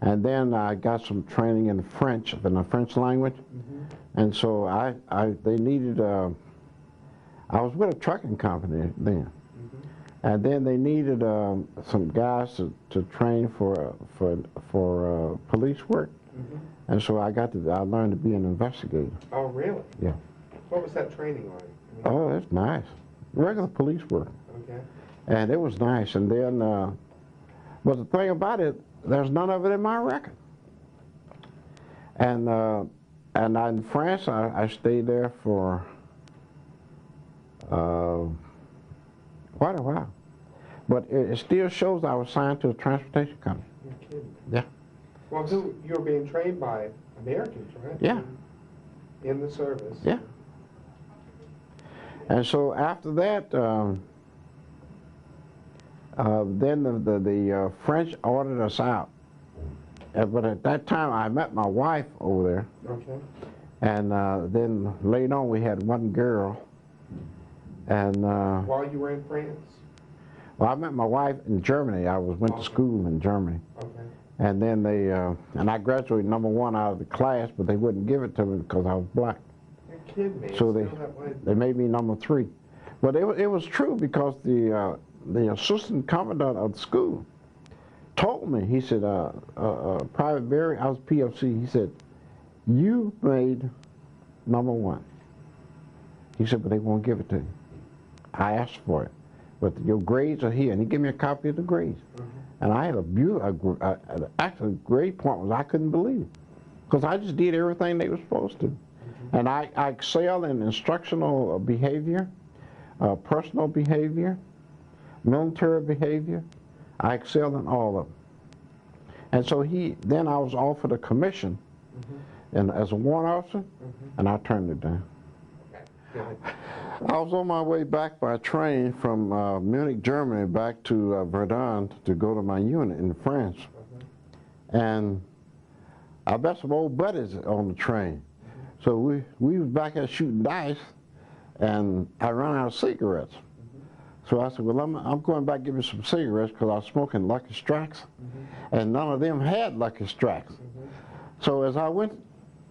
and then I got some training in French, in the French language. And so they needed. I was with a trucking company then, and then they needed some guys to train for police work. And so I learned to be an investigator. Oh, really? Yeah. What was that training like? Oh, that's nice. Regular police work. Okay. And it was nice. And then, but the thing about it, there's none of it in my record. And in France, I stayed there for quite a while. But it still shows I was signed to a transportation company. You're kidding. Yeah. Well, you were being trained by Americans, right? Yeah. In the service. Yeah. And so after that, then the French ordered us out. But at that time, I met my wife over there. Okay. And then later on, we had one girl. And While you were in France? well, I met my wife in Germany. I went to school in Germany. Okay. And then and I graduated #1 out of the class, but they wouldn't give it to me because I was black. You're kidding me. So It's still that way? they made me #3. But it was true because the assistant commandant of the school told me, he said, Private Berry, I was PFC, he said, you made #1. He said, but they won't give it to you. I asked for it, but your grades are here. And he gave me a copy of the grades. And I had actually, a grade point was I couldn't believe it. Because I just did everything they were supposed to. And I excelled in instructional behavior, personal behavior, military behavior. I excelled in all of them. And so then I was offered a commission and as a warrant officer, and I turned it down. I was on my way back by train from Munich, Germany, back to Verdun to go to my unit in France. And I met some old buddies on the train. So we was back there shooting dice, and I ran out of cigarettes. So I said, well, I'm going back to give me some cigarettes because I was smoking Lucky Strikes, and none of them had Lucky Strikes. So as I went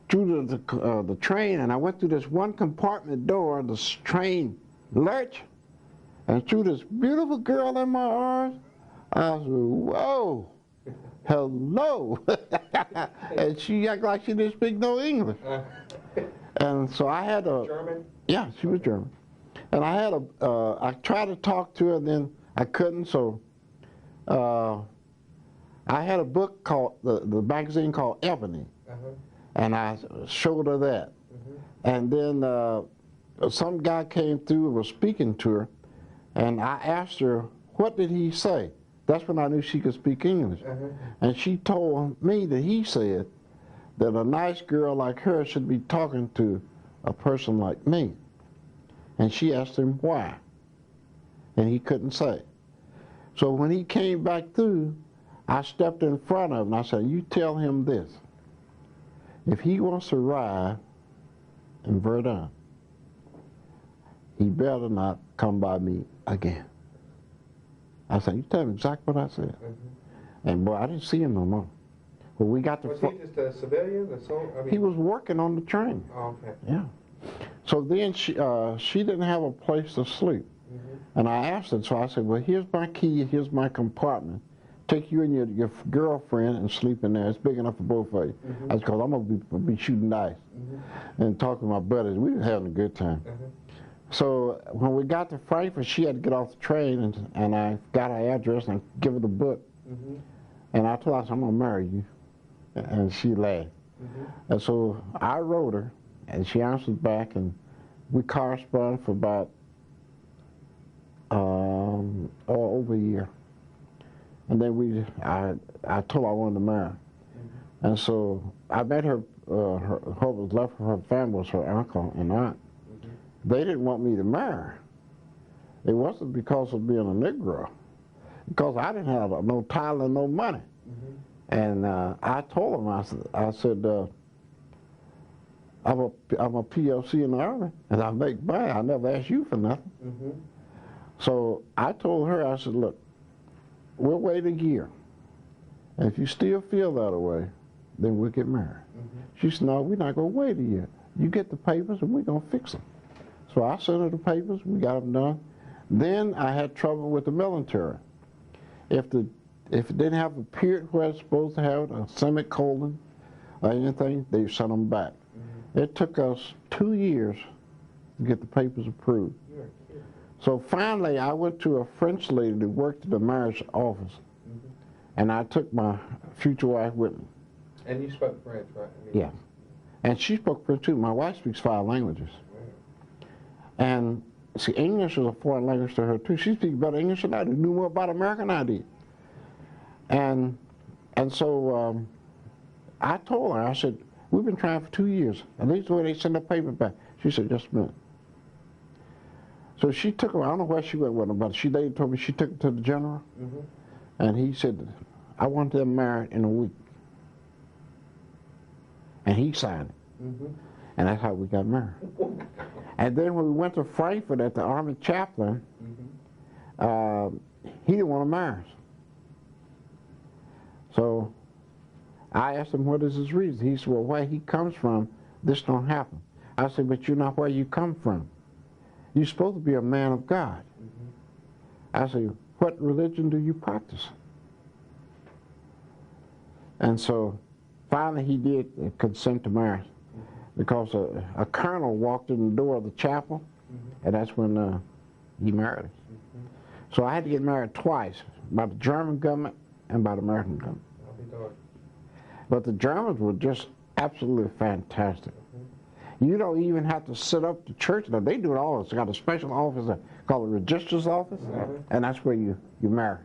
through the train, and I went through this one compartment door, the train lurch, and threw this beautiful girl in my arms. I said, whoa, hello. And she acted like she didn't speak no English. And so I had a... German? Yeah, she was German. And I had I tried to talk to her, then I couldn't, so I had a book called, the magazine called Ebony, and I showed her that. And then some guy came through and was speaking to her, and I asked her, what did he say? That's when I knew she could speak English. And she told me that he said that a nice girl like her should be talking to a person like me. And she asked him why, and he couldn't say. So when he came back through, I stepped in front of him and I said, you tell him this. If he wants to ride in Verdun, he better not come by me again. I said, you tell him exactly what I said. And boy, I didn't see him no more. Well, we got to... Was he just a civilian? He was working on the train. Oh, okay. Yeah. So then she didn't have a place to sleep. And I asked her, so I said, well, here's my key, here's my compartment. Take you and your girlfriend and sleep in there. It's big enough for both of you. I said, because I'm going to be shooting dice and talking to my buddies. We were having a good time. So when we got to Frankfurt, she had to get off the train, and I got her address and I give her the book. And I told her, I said, I'm going to marry you. And she laughed. And so I wrote her, and she answered back, and we corresponded for about over a year. And then I told her I wanted to marry. And so I met her, what was left of her family was her uncle and aunt. They didn't want me to marry. It wasn't because of being a Negro, because I didn't have no title and no money. And I told them, I said, I'm a PLC in the Army, and I make money. I never asked you for nothing. So I told her, I said, look, we'll wait a year. And if you still feel that way, then we'll get married. She said, no, we're not going to wait a year. You get the papers, and we're going to fix them. So I sent her the papers. We got them done. Then I had trouble with the military. If it didn't have a period where it's supposed to have it, a semicolon or anything, they sent them back. It took us 2 years to get the papers approved. So finally, I went to a French lady that worked at the marriage office, and I took my future wife with me. And you spoke French, right? Yeah. And she spoke French too. My wife speaks 5 languages. And see, English is a foreign language to her too. She speaks better English than I do, knew more about America than I did. And so I told her, I said, we've been trying for 2 years. And these are the way they send the paper back. She said, just a minute. So she took him, I don't know where she went with him, but she later told me she took him to the general. And he said, I want them married in a week. And he signed it. And that's how we got married. And then when we went to Frankfurt at the Army chaplain, he didn't want to marry us. So I asked him, what is his reason? He said, well, where he comes from, this don't happen. I said, but you're not where you come from. You're supposed to be a man of God. I said, what religion do you practice? And so finally he did consent to marry, because a colonel walked in the door of the chapel, and that's when he married us. So I had to get married twice, by the German government and by the American government. But the Germans were just absolutely fantastic. You don't even have to set up the church. Now, they do it all. It's got a special office called the registrar's office, and that's where you marry.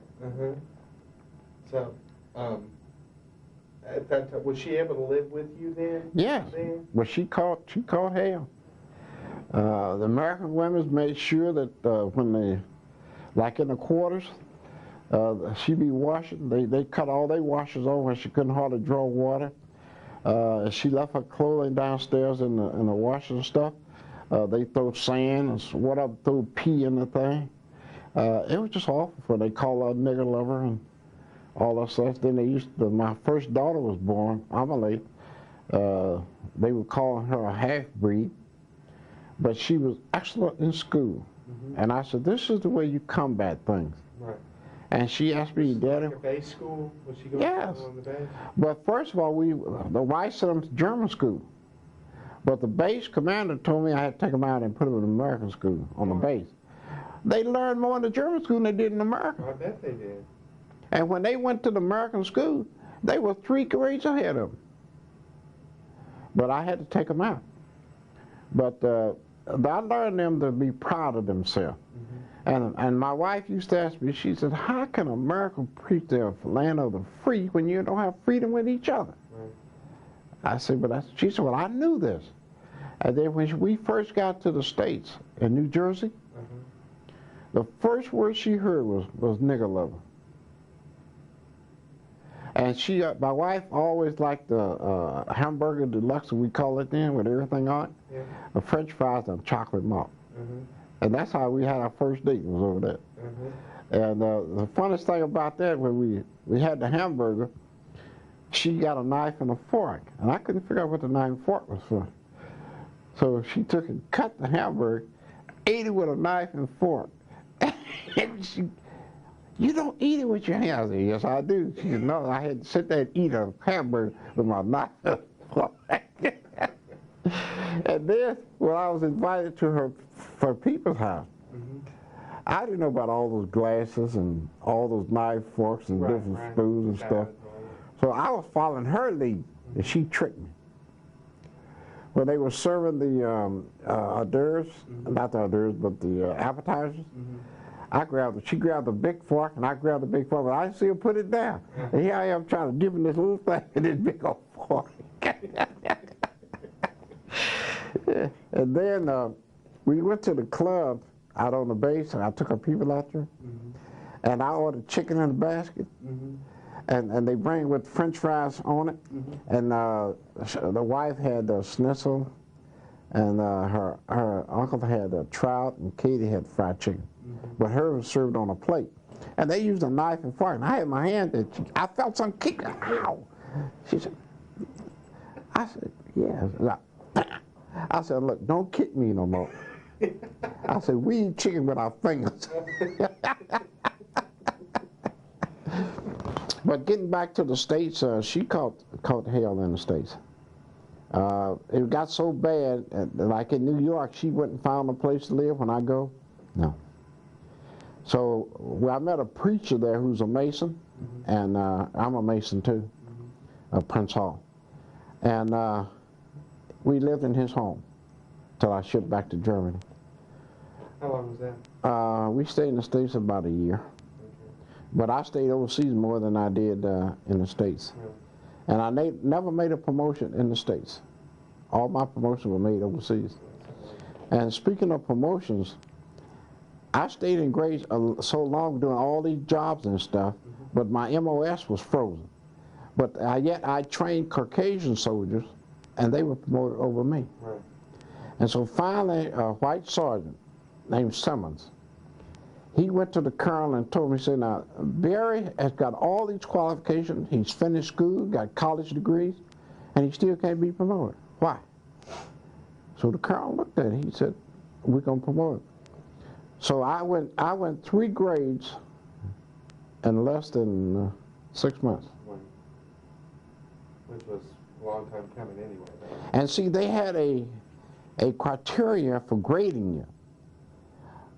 So, at that time, was she able to live with you then? Yes. Well, she caught hell. The American women made sure that when they, like in the quarters, she be washing. They cut all their washers off when she couldn't hardly draw water. She left her clothing downstairs in the washers and stuff. They throw sand and throw pee in the thing. It was just awful for her. They call her a nigger lover and all that stuff. Then my first daughter was born, Amelie. They were calling her a half-breed, but she was excellent in school. And I said, this is the way you combat things. Right. And she asked me, Daddy. Like a base school? Was she going Yes. to on the base? But first of all, the wife sent them to German school. But the base commander told me I had to take them out and put them in American school on the base. They learned more in the German school than they did in America. I bet they did. And when they went to the American school, they were 3 grades ahead of them. But I had to take them out. But I learned them to be proud of themselves. And my wife used to ask me, she said, how can America preach the land of the free when you don't have freedom with each other? Right. I said, she said, well, I knew this. And then when we first got to the States in New Jersey, the first word she heard was nigger lover. And my wife always liked the hamburger deluxe, we call it then, with everything on it. Yeah. The French fries and chocolate malt. And that's how we had our first date, was over there. And the funniest thing about that, when we had the hamburger, she got a knife and a fork. And I couldn't figure out what the knife and fork was for. So she took and cut the hamburger, ate it with a knife and fork. And she, you don't eat it with your hands. I said, yes, I do. She said, no, I had to sit there and eat a hamburger with my knife and fork. And then, when I was invited to her people's house, I didn't know about all those glasses and all those knife, forks, and different spoons and stuff. So I was following her lead, and she tricked me. When they were serving the hors d'oeuvres, not the hors d'oeuvres, but the appetizers, she grabbed the big fork, and I grabbed the big fork, but I didn't see her put it down. And here I am trying to dip in this little thing and this big old fork. And then we went to the club out on the base, and I took our people out there, and I ordered chicken in a basket, and they bring with French fries on it, and the wife had schnitzel, and her uncle had trout, and Katie had fried chicken, but hers was served on a plate, and they used a knife and fork, and I had my hand there. I felt something kick. Ow! She said, I said, yeah. I said, look, don't kick me no more. I said, we eat chicken with our fingers. But getting back to the States, she caught hell in the States. It got so bad, like in New York, she wouldn't find a place to live when I go. No. So I met a preacher there who's a Mason, and I'm a Mason too, Prince Hall. And we lived in his home till I shipped back to Germany. How long was that? We stayed in the States about a year. But I stayed overseas more than I did in the States. And I never made a promotion in the States. All my promotions were made overseas. And speaking of promotions, I stayed in grades so long doing all these jobs and stuff, but my MOS was frozen. But yet I trained Caucasian soldiers, and they were promoted over me. Right. And so finally, a white sergeant named Simmons, he went to the colonel and told me, he said, now, Barry has got all these qualifications, he's finished school, got college degrees, and he still can't be promoted. Why? So the colonel looked at it, he said, we're going to promote him. So I went 3 grades in less than 6 months. Which was a long time coming anyway. And see, they had a criteria for grading you.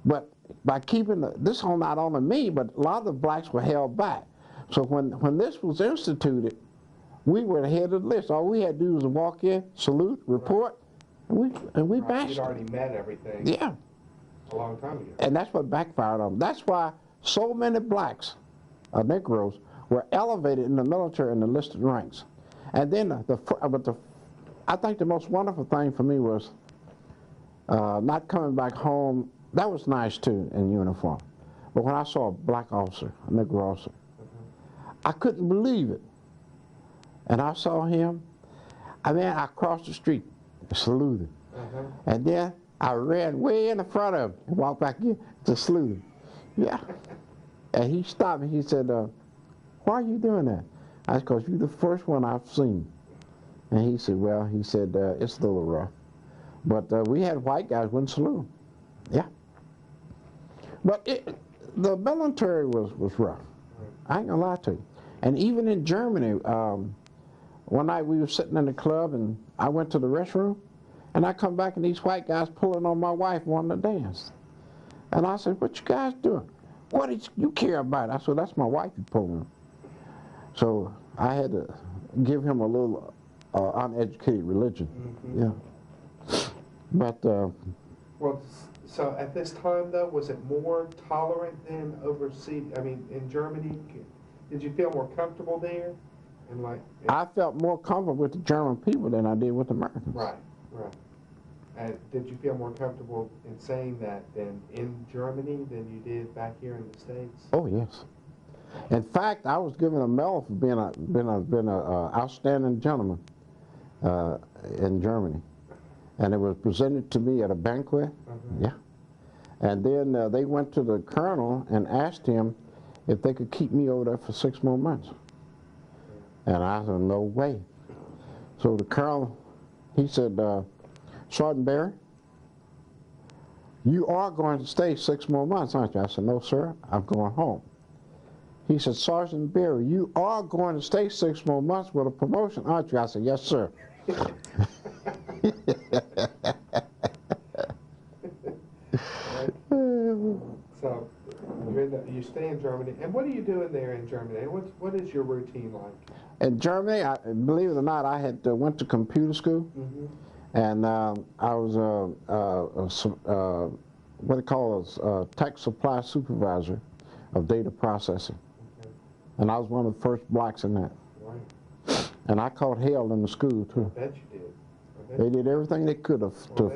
But by keeping this on, not only me, but a lot of the blacks were held back. So when this was instituted, we were the head of the list. All we had to do was walk in, salute, report, and we bashed. You'd already met everything. Yeah. A long time ago. And that's what backfired on them. That's why so many blacks, Negroes, were elevated in the military in the enlisted ranks. And then I think the most wonderful thing for me was not coming back home. That was nice too, in uniform. But when I saw a black officer, a Negro officer, I couldn't believe it. And I saw him, I crossed the street, saluted. And then I ran way in the front of him and walked back in to salute him. Yeah. And he stopped me, he said, why are you doing that? I said, because you're the first one I've seen. And he said, well, it's a little rough. But we had white guys wouldn't salute him. Yeah. But the military was rough. I ain't gonna lie to you. And even in Germany, one night we were sitting in the club and I went to the restroom and I come back and these white guys pulling on my wife wanting to dance. And I said, what you guys doing? What did you care about? I said, that's my wife you pulling. So I had to give him a little uneducated religion. Yeah. But well, so at this time though, was it more tolerant than overseas? I mean, in Germany, did you feel more comfortable there? And like, I felt more comfortable with the German people than I did with the Americans. Right, right. And did you feel more comfortable in saying that than in Germany than you did back here in the States? Oh yes. In fact, I was given a medal for being a outstanding gentleman in Germany, and it was presented to me at a banquet. Yeah. And then they went to the colonel and asked him if they could keep me over there for 6 more months. And I said, no way. So the colonel, he said, Sergeant Barry, you are going to stay 6 more months, aren't you? I said, no, sir, I'm going home. He said, Sergeant Barry, you are going to stay 6 more months with a promotion, aren't you? I said, yes, sir. So you stay in Germany, and what are you doing there in Germany? And what is your routine like? In Germany, believe it or not, I had went to computer school, and I was what they call a tech supply supervisor of data processing, and I was one of the first blacks in that. Right. And I caught hell in the school too. I bet you did. They did everything they could to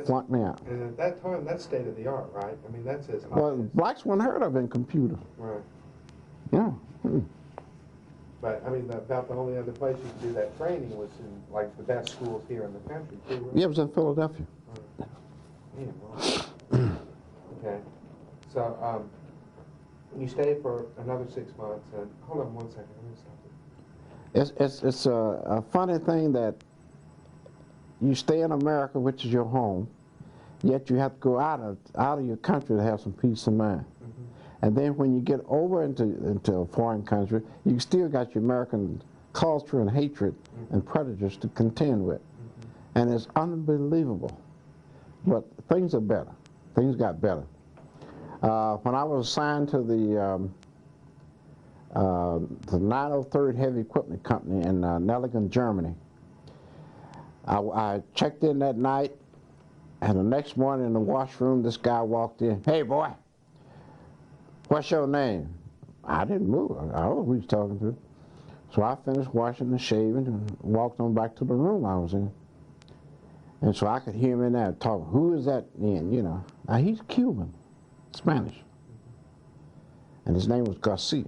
flunk me out. And at that time, that's state of the art, right? I mean, that's as hot. Well, blacks weren't heard of in computer. Right. Yeah. But I mean, about the only other place you could do that training was in like the best schools here in the country, too. Right? Yeah, it was in Philadelphia. Right. Yeah, well. Okay. So you stayed for another 6 months, and hold on 1 second. I'm going to stop it. It's a funny thing that you stay in America, which is your home, yet you have to go out of your country to have some peace of mind. And then when you get over into a foreign country, you still got your American culture and hatred and prejudice to contend with. And it's unbelievable. But things are better. Things got better. When I was assigned to the 903rd Heavy Equipment Company in Nellingen, Germany, I checked in that night, and the next morning in the washroom, this guy walked in. Hey, boy, what's your name? I didn't move. I don't know who he's talking to. So I finished washing and shaving and walked on back to the room I was in. And so I could hear him in there talking. Who is that? And, you know, now he's Cuban, Spanish. And his name was Garcia.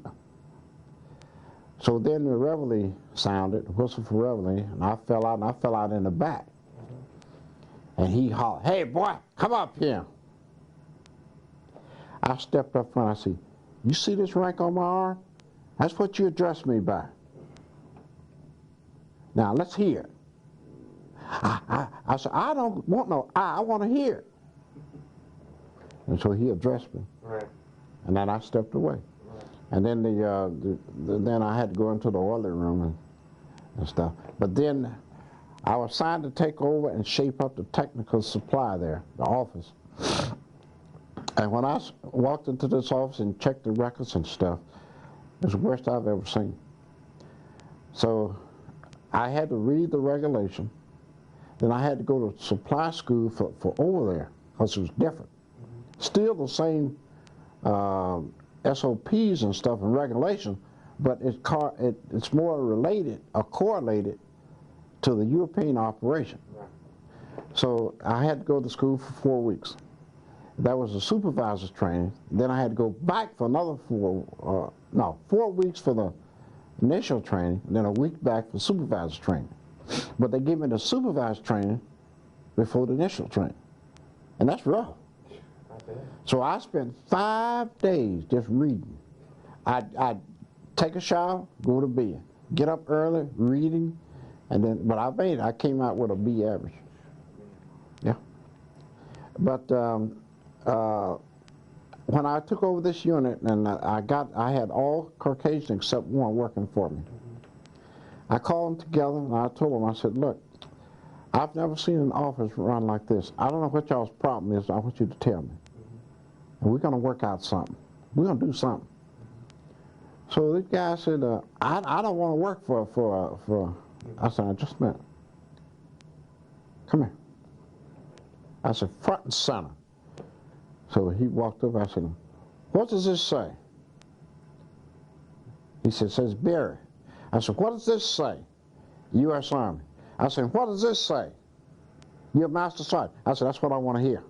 So then the reveille sounded, whistle for reveille, and I fell out in the back. And he hollered, hey boy, come up here. I stepped up front, I said, you see this rank on my arm? That's what you addressed me by. Now let's hear it. I said, I don't want no I want to hear it. And so he addressed me. Right. And then I stepped away. And then then I had to go into the oiler room and stuff. But then I was assigned to take over and shape up the technical supply there, the office. And when I walked into this office and checked the records and stuff, it was the worst I've ever seen. So I had to read the regulation. Then I had to go to supply school for over there, because it was different. Still the same SOPs and stuff and regulation, but it's more related or correlated to the European operation. Right. So I had to go to school for 4 weeks. That was a supervisor's training. Then I had to go back for another 4 weeks for the initial training, and then a week back for supervisor's training. But they gave me the supervisor's training before the initial training, and that's rough. So I spent 5 days just reading. I'd take a shower, go to bed, get up early, reading, and then, but I came out with a B average. Yeah. But when I took over this unit, and I had all Caucasian except one working for me. I called them together and I told them, I said, look, I've never seen an office run like this. I don't know what y'all's problem is. I want you to tell me. And we're going to work out something. We're going to do something. So this guy said, I don't want to work for. I said, just a minute. Come here. I said, front and center. So he walked up. I said, what does this say? He said, it says Barry. I said, what does this say? U.S. Army. I said, what does this say? You're Master Sergeant. I said, that's what I want to hear.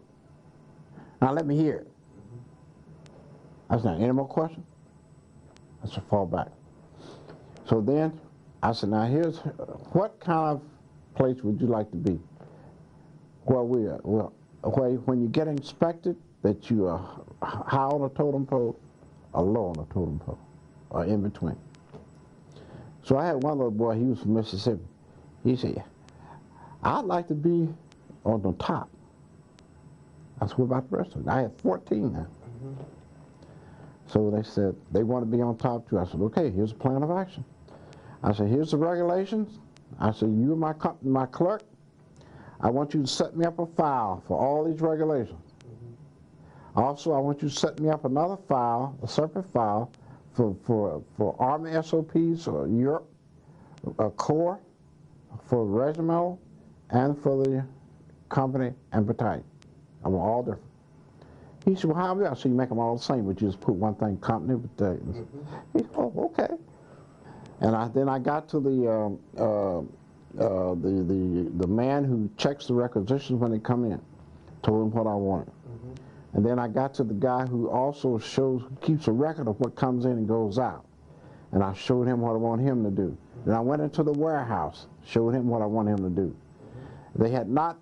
Now let me hear it. I said, any more questions? I said, fall back. So then I said, now here's, what kind of place would you like to be? Well, when you get inspected, that you are high on a totem pole or low on a totem pole, or in between. So I had one little boy, he was from Mississippi. He said, I'd like to be on the top. I said, what about the rest of them? I had 14 now. So they said, they want to be on top too. I said, okay, here's a plan of action. I said, here's the regulations. I said, you're my clerk. I want you to set me up a file for all these regulations. Also, I want you to set me up another file, a separate file, for Army SOPs, or Europe, Corps, for regimental, and for the company and battalion. I want all different. He said, well, how do I? So you make them all the same, but you just put one thing, company, battalion. He said, oh, okay. And then I got to the man who checks the requisitions when they come in, told him what I wanted. And then I got to the guy who also keeps a record of what comes in and goes out. And I showed him what I want him to do. Then I went into the warehouse, showed him what I want him to do. They had not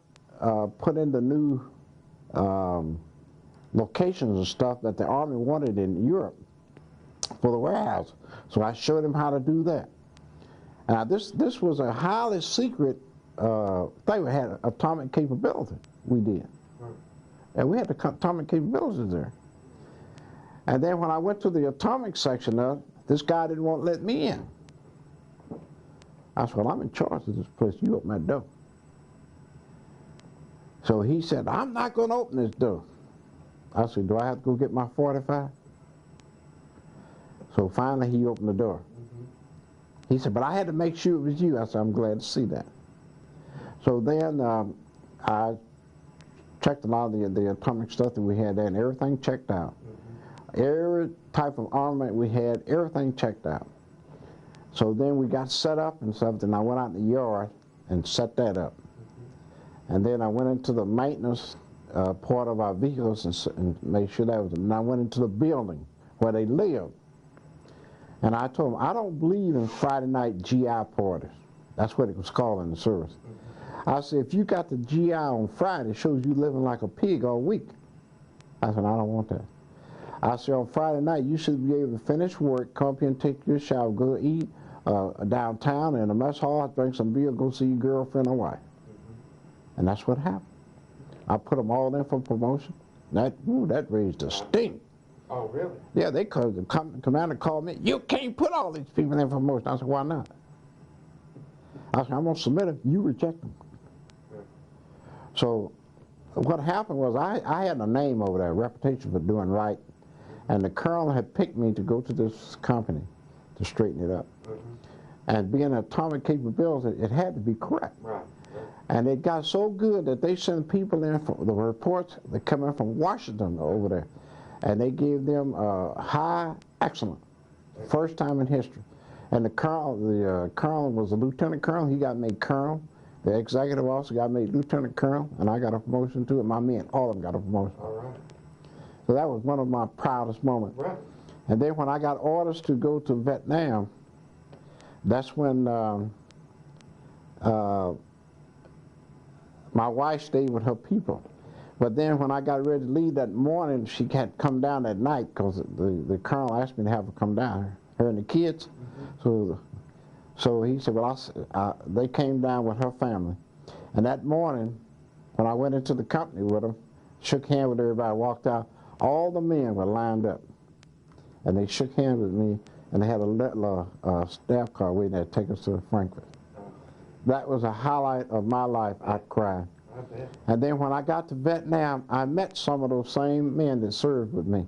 put in the new locations and stuff that the Army wanted in Europe for the warehouse. So I showed him how to do that. Now this was a highly secret thing. We had atomic capability, we did. And we had the atomic capabilities there. And then when I went to the atomic section of it, this guy didn't want to let me in. I said, well, I'm in charge of this place. You open that door. So he said, I'm not going to open this door. I said, do I have to go get my 45? So finally he opened the door. He said, but I had to make sure it was you. I said, I'm glad to see that. So then I checked a lot of the atomic stuff that we had there, and everything checked out. Every type of armament we had, everything checked out. So then we got set up and stuff, and I went out in the yard and set that up. And then I went into the maintenance part of our vehicles and made sure that was, and I went into the building where they lived. And I told them, I don't believe in Friday night GI parties. That's what it was called in the service. I said, if you got the GI on Friday, it shows you living like a pig all week. I said, I don't want that. I said, on Friday night, you should be able to finish work, come up here and take your shower, go eat downtown in a mess hall, drink some beer, go see your girlfriend or wife. And that's what happened. I put them all in for promotion. That raised a stink. Oh, really? Yeah, they called, the commander called me, you can't put all these people in for promotion. I said, why not? I said, I'm going to submit them, you reject them. So what happened was I had a name over there, a reputation for doing right, and the colonel had picked me to go to this company to straighten it up. And being atomic capability, it had to be correct. Right. And it got so good that they sent people in for the reports that come in from Washington over there, and they gave them high excellent, first time in history. And the colonel was a lieutenant colonel. He got made colonel. The executive officer got made lieutenant colonel, and I got a promotion too, and my men, all of them got a promotion. All right. So that was one of my proudest moments. Right. And then when I got orders to go to Vietnam, that's when my wife stayed with her people. But then when I got ready to leave that morning, she had come down at night because the colonel asked me to have her come down, her and the kids. So he said, well, they came down with her family. And that morning, when I went into the company with them, shook hands with everybody, walked out, All the men were lined up, and they shook hands with me, and they had a staff car waiting there to take us to Frankfurt. That was a highlight of my life. I cried. And then when I got to Vietnam, I met some of those same men that served with me,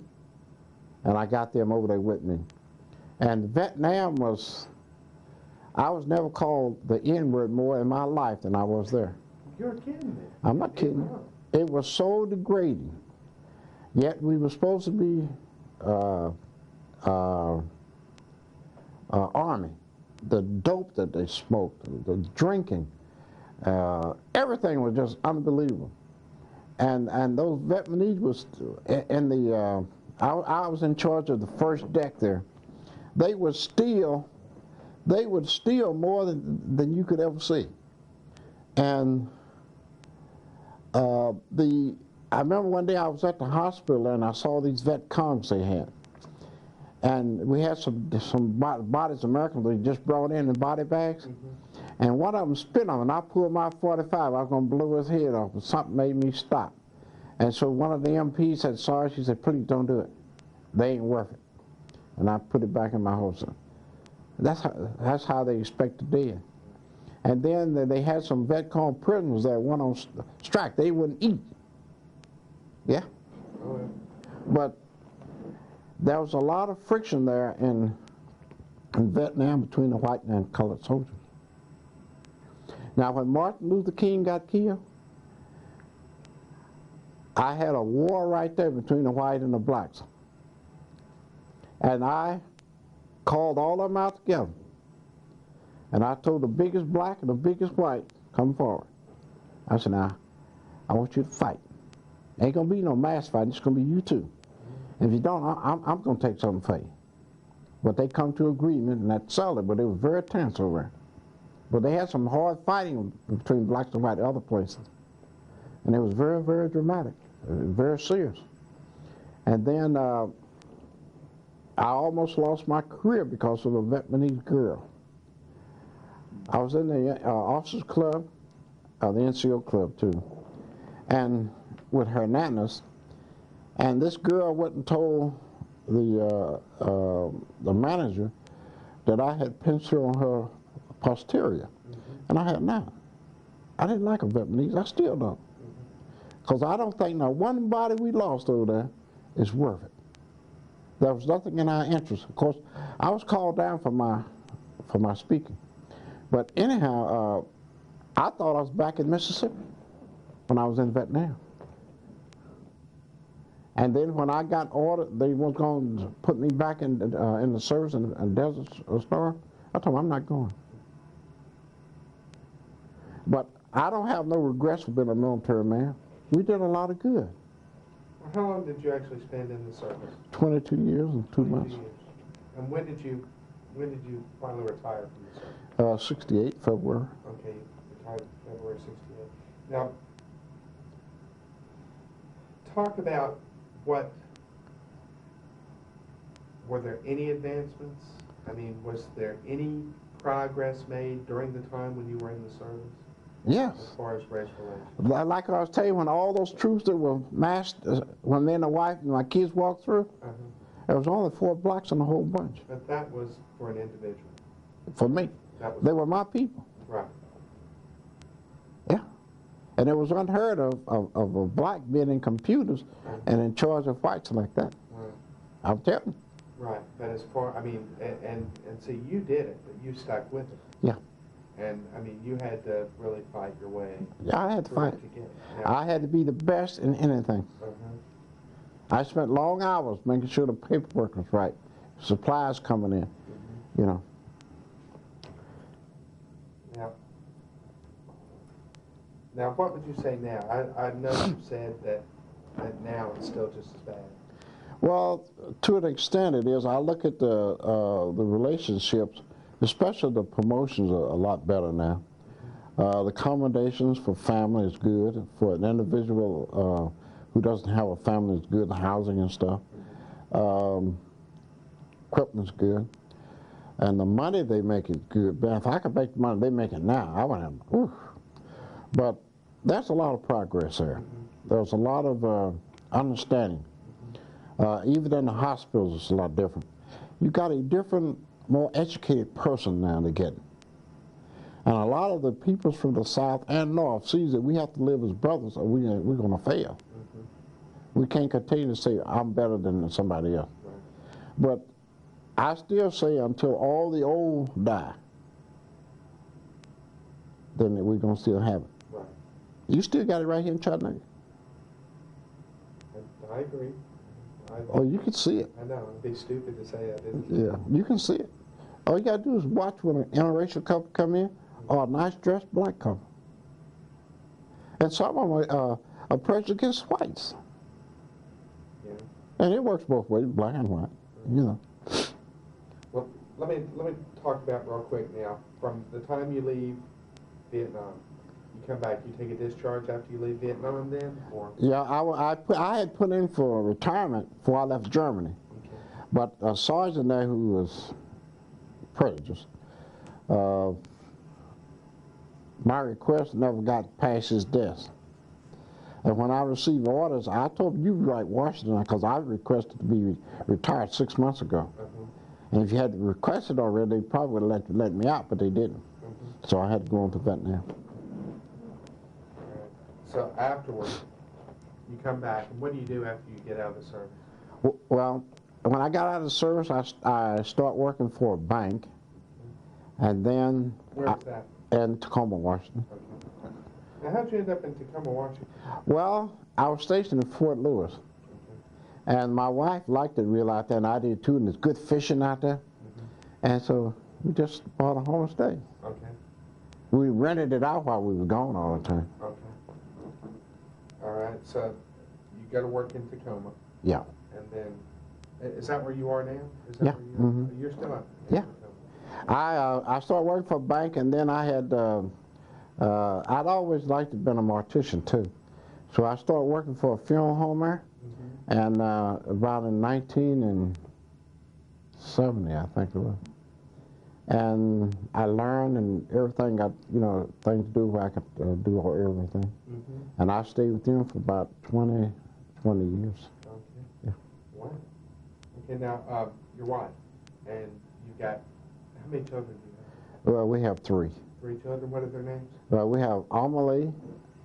and I got them over there with me. And Vietnam was, I was never called the N-word more in my life than I was there. You're kidding me. I'm not kidding. It was so degrading. Yet we were supposed to be Army. The dope that they smoked, the drinking, everything was just unbelievable. And those Vietnamese was in the, I was in charge of the first deck there. They would steal more than you could ever see. And I remember one day I was at the hospital and I saw these vet cons they had. And we had some bodies, Americans, they just brought in body bags. And one of them spit on me, and I pulled my .45. I was going to blow his head off, but something made me stop. And so one of the MPs said, sorry, she said, please don't do it. They ain't worth it. And I put it back in my holster. That's how they expect to dead. And then they had some VetCon prisoners that went on strike. They wouldn't eat. Yeah? Oh, yeah. But there was a lot of friction there in Vietnam between the white and colored soldiers. Now, when Martin Luther King got killed, I had a war right there between the white and the blacks. And I called all of them out together. And I told the biggest black and the biggest white, come forward. I said, now, I want you to fight. Ain't gonna be no mass fight, it's gonna be you two. And if you don't, I'm gonna take something for you. But they come to agreement, and that settled it, but it was very tense over there. But they had some hard fighting between blacks and whites other places. And it was very, very dramatic, very serious. And then I almost lost my career because of a Vietnamese girl. I was in the officers club, the NCO club too, and with her nanas, and this girl went and told the manager that I had pinched her on her posterior, and I had not. I didn't like a Vietnamese, I still don't. Because I don't think now one body we lost over there is worth it. There was nothing in our interest. Of course, I was called down for my speaking. But anyhow, I thought I was back in Mississippi when I was in Vietnam. And then when I got ordered, they was going to put me back in the service in Desert Storm. I told them I'm not going. But I don't have no regrets for being a military man. We did a lot of good. How long did you actually spend in the service? 22 years and 2 months. Years. And when did you finally retire from the service? 68, February. Okay, you retired February 68. Now, talk about were there any advancements? I mean, was there any progress made during the time when you were in the service? Yes. As far as race relations? Like I was telling you, when all those troops that were massed, when me and the wife and my kids walked through, there was only 4 blacks in the whole bunch. But that was for an individual. For me. They were my people. Right. Yeah. And it was unheard of a black being in computers and in charge of whites like that. Right. I'm telling you. Right. But as far, I mean, and see, you did it, but you stuck with it. Yeah. And, I mean, you had to really fight your way. Yeah, I had to fight. I had to be the best in anything. I spent long hours making sure the paperwork was right, supplies coming in, you know. Now, what would you say now? I know you said that now it's still just as bad. Well, to an extent it is. I look at the relationships, especially the promotions are a lot better now. The accommodations for family is good. For an individual who doesn't have a family is good. The housing and stuff. Equipment's good. And the money they make is good. But if I could make the money they make it now, I would have, oof. But there's a lot of progress there. There's a lot of understanding. Even in the hospitals, it's a lot different. You got a different, more educated person now to get. And a lot of the people from the South and North sees that we have to live as brothers or we're going to fail. We can't continue to say, I'm better than somebody else. But I still say until all the old die, then we're going to still have it. Right. You still got it right here in Chattanooga. I agree. Oh, you can see it. I know, it'd be stupid to say I didn't. Yeah, you can see it. All you got to do is watch when an interracial couple come in, or a nice dressed black couple. And some of them are prejudiced against whites. Yeah. And it works both ways, black and white, you know. Well, let me talk about real quick now. From the time you leave Vietnam, you come back, you take a discharge after you leave Vietnam then? Or? Yeah, I had put in for retirement before I left Germany. Okay. But a sergeant there who was prejudiced, my request never got past his desk. And when I received orders, I told him, you write Washington, because I requested to be retired 6 months ago. And if you had requested already, they probably would have let me out, but they didn't. So I had to go on to Vietnam. So afterwards, you come back, and what do you do after you get out of the service? Well, when I got out of the service, I started working for a bank, and then... Where was that? In Tacoma, Washington. Okay. Now, how'd you end up in Tacoma, Washington? Well, I was stationed in Fort Lewis, and my wife liked it real out there, and I did too, and there's good fishing out there, and so we just bought a home and stayed. Okay. We rented it out while we were gone all the time. Okay. All right, so you go to work in Tacoma. Yeah. And then, is that where you are now? Is that Yeah. where you are? You're still up in Yeah. Tacoma. I started working for a bank, and then I had, I'd always liked to be a mortician too. So I started working for a funeral home there, and about in 1970, I think it was. And I learned, and everything got, things to do where I could do everything. And I stayed with them for about 20 years. Okay. Yeah. Wow. Okay, now, your wife, and you've got, how many children do you have? Well, we have 3. 3 children, what are their names? Well, we have Amelie,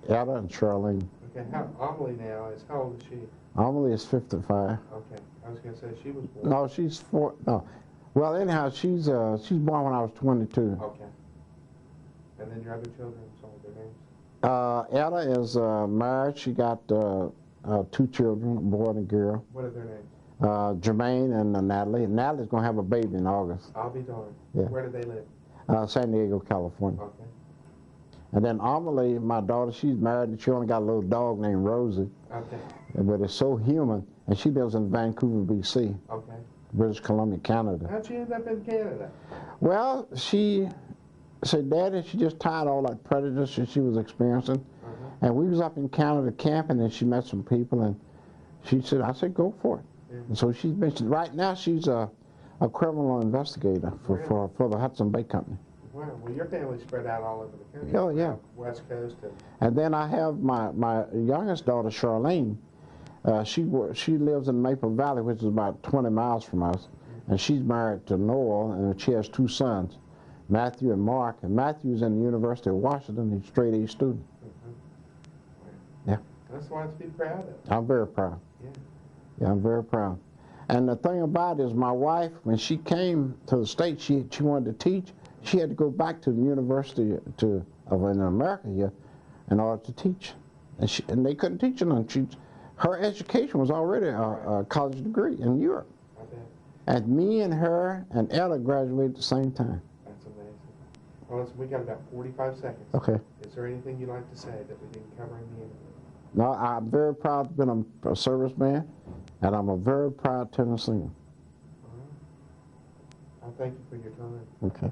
Etta, and Charlene. Okay, Amelie now is, how old is she? Amelie is 55. Okay, I was going to say she was born. No, she's 4, no. Well, anyhow, she's born when I was 22. Okay. And then your other children, some of their names? Etta is married. She got 2 children, a boy and a girl. What are their names? Jermaine and Natalie. Natalie's going to have a baby in August. I'll be darned. Yeah. Where do they live? San Diego, California. Okay. And then Amelie, my daughter, she's married, and she only got a little dog named Rosie. Okay. But it's so human, and she lives in Vancouver, BC, Okay. British Columbia, Canada. How'd you end up in Canada? Well, she said, Daddy, she just tired of all that prejudice that she was experiencing. And we was up in Canada camping, and she met some people, and she said, I said, go for it. Yeah. And so she's been, right now she's a criminal investigator for the Hudson Bay Company. Wow, well, your family's spread out all over the country. Oh, yeah. West Coast. And then I have my youngest daughter, Charlene. She lives in Maple Valley, which is about 20 miles from us. And she's married to Noel, and she has 2 sons, Matthew and Mark. And Matthew's in the University of Washington. He's a straight A student. Yeah. That's why to be proud of. I'm very proud. Yeah. Yeah, I'm very proud. And the thing about it is, my wife, when she came to the States, she wanted to teach. She had to go back to the University in America here in order to teach. And they couldn't teach her. Her education was already a college degree in Europe. I bet. And me and her and Ella graduated at the same time. That's amazing. Well, listen, we got about 45 seconds. Okay. Is there anything you'd like to say that we didn't cover in the interview? No, I'm very proud to have been a serviceman, and I'm a very proud Tennessean. All right. I thank you for your time. Okay.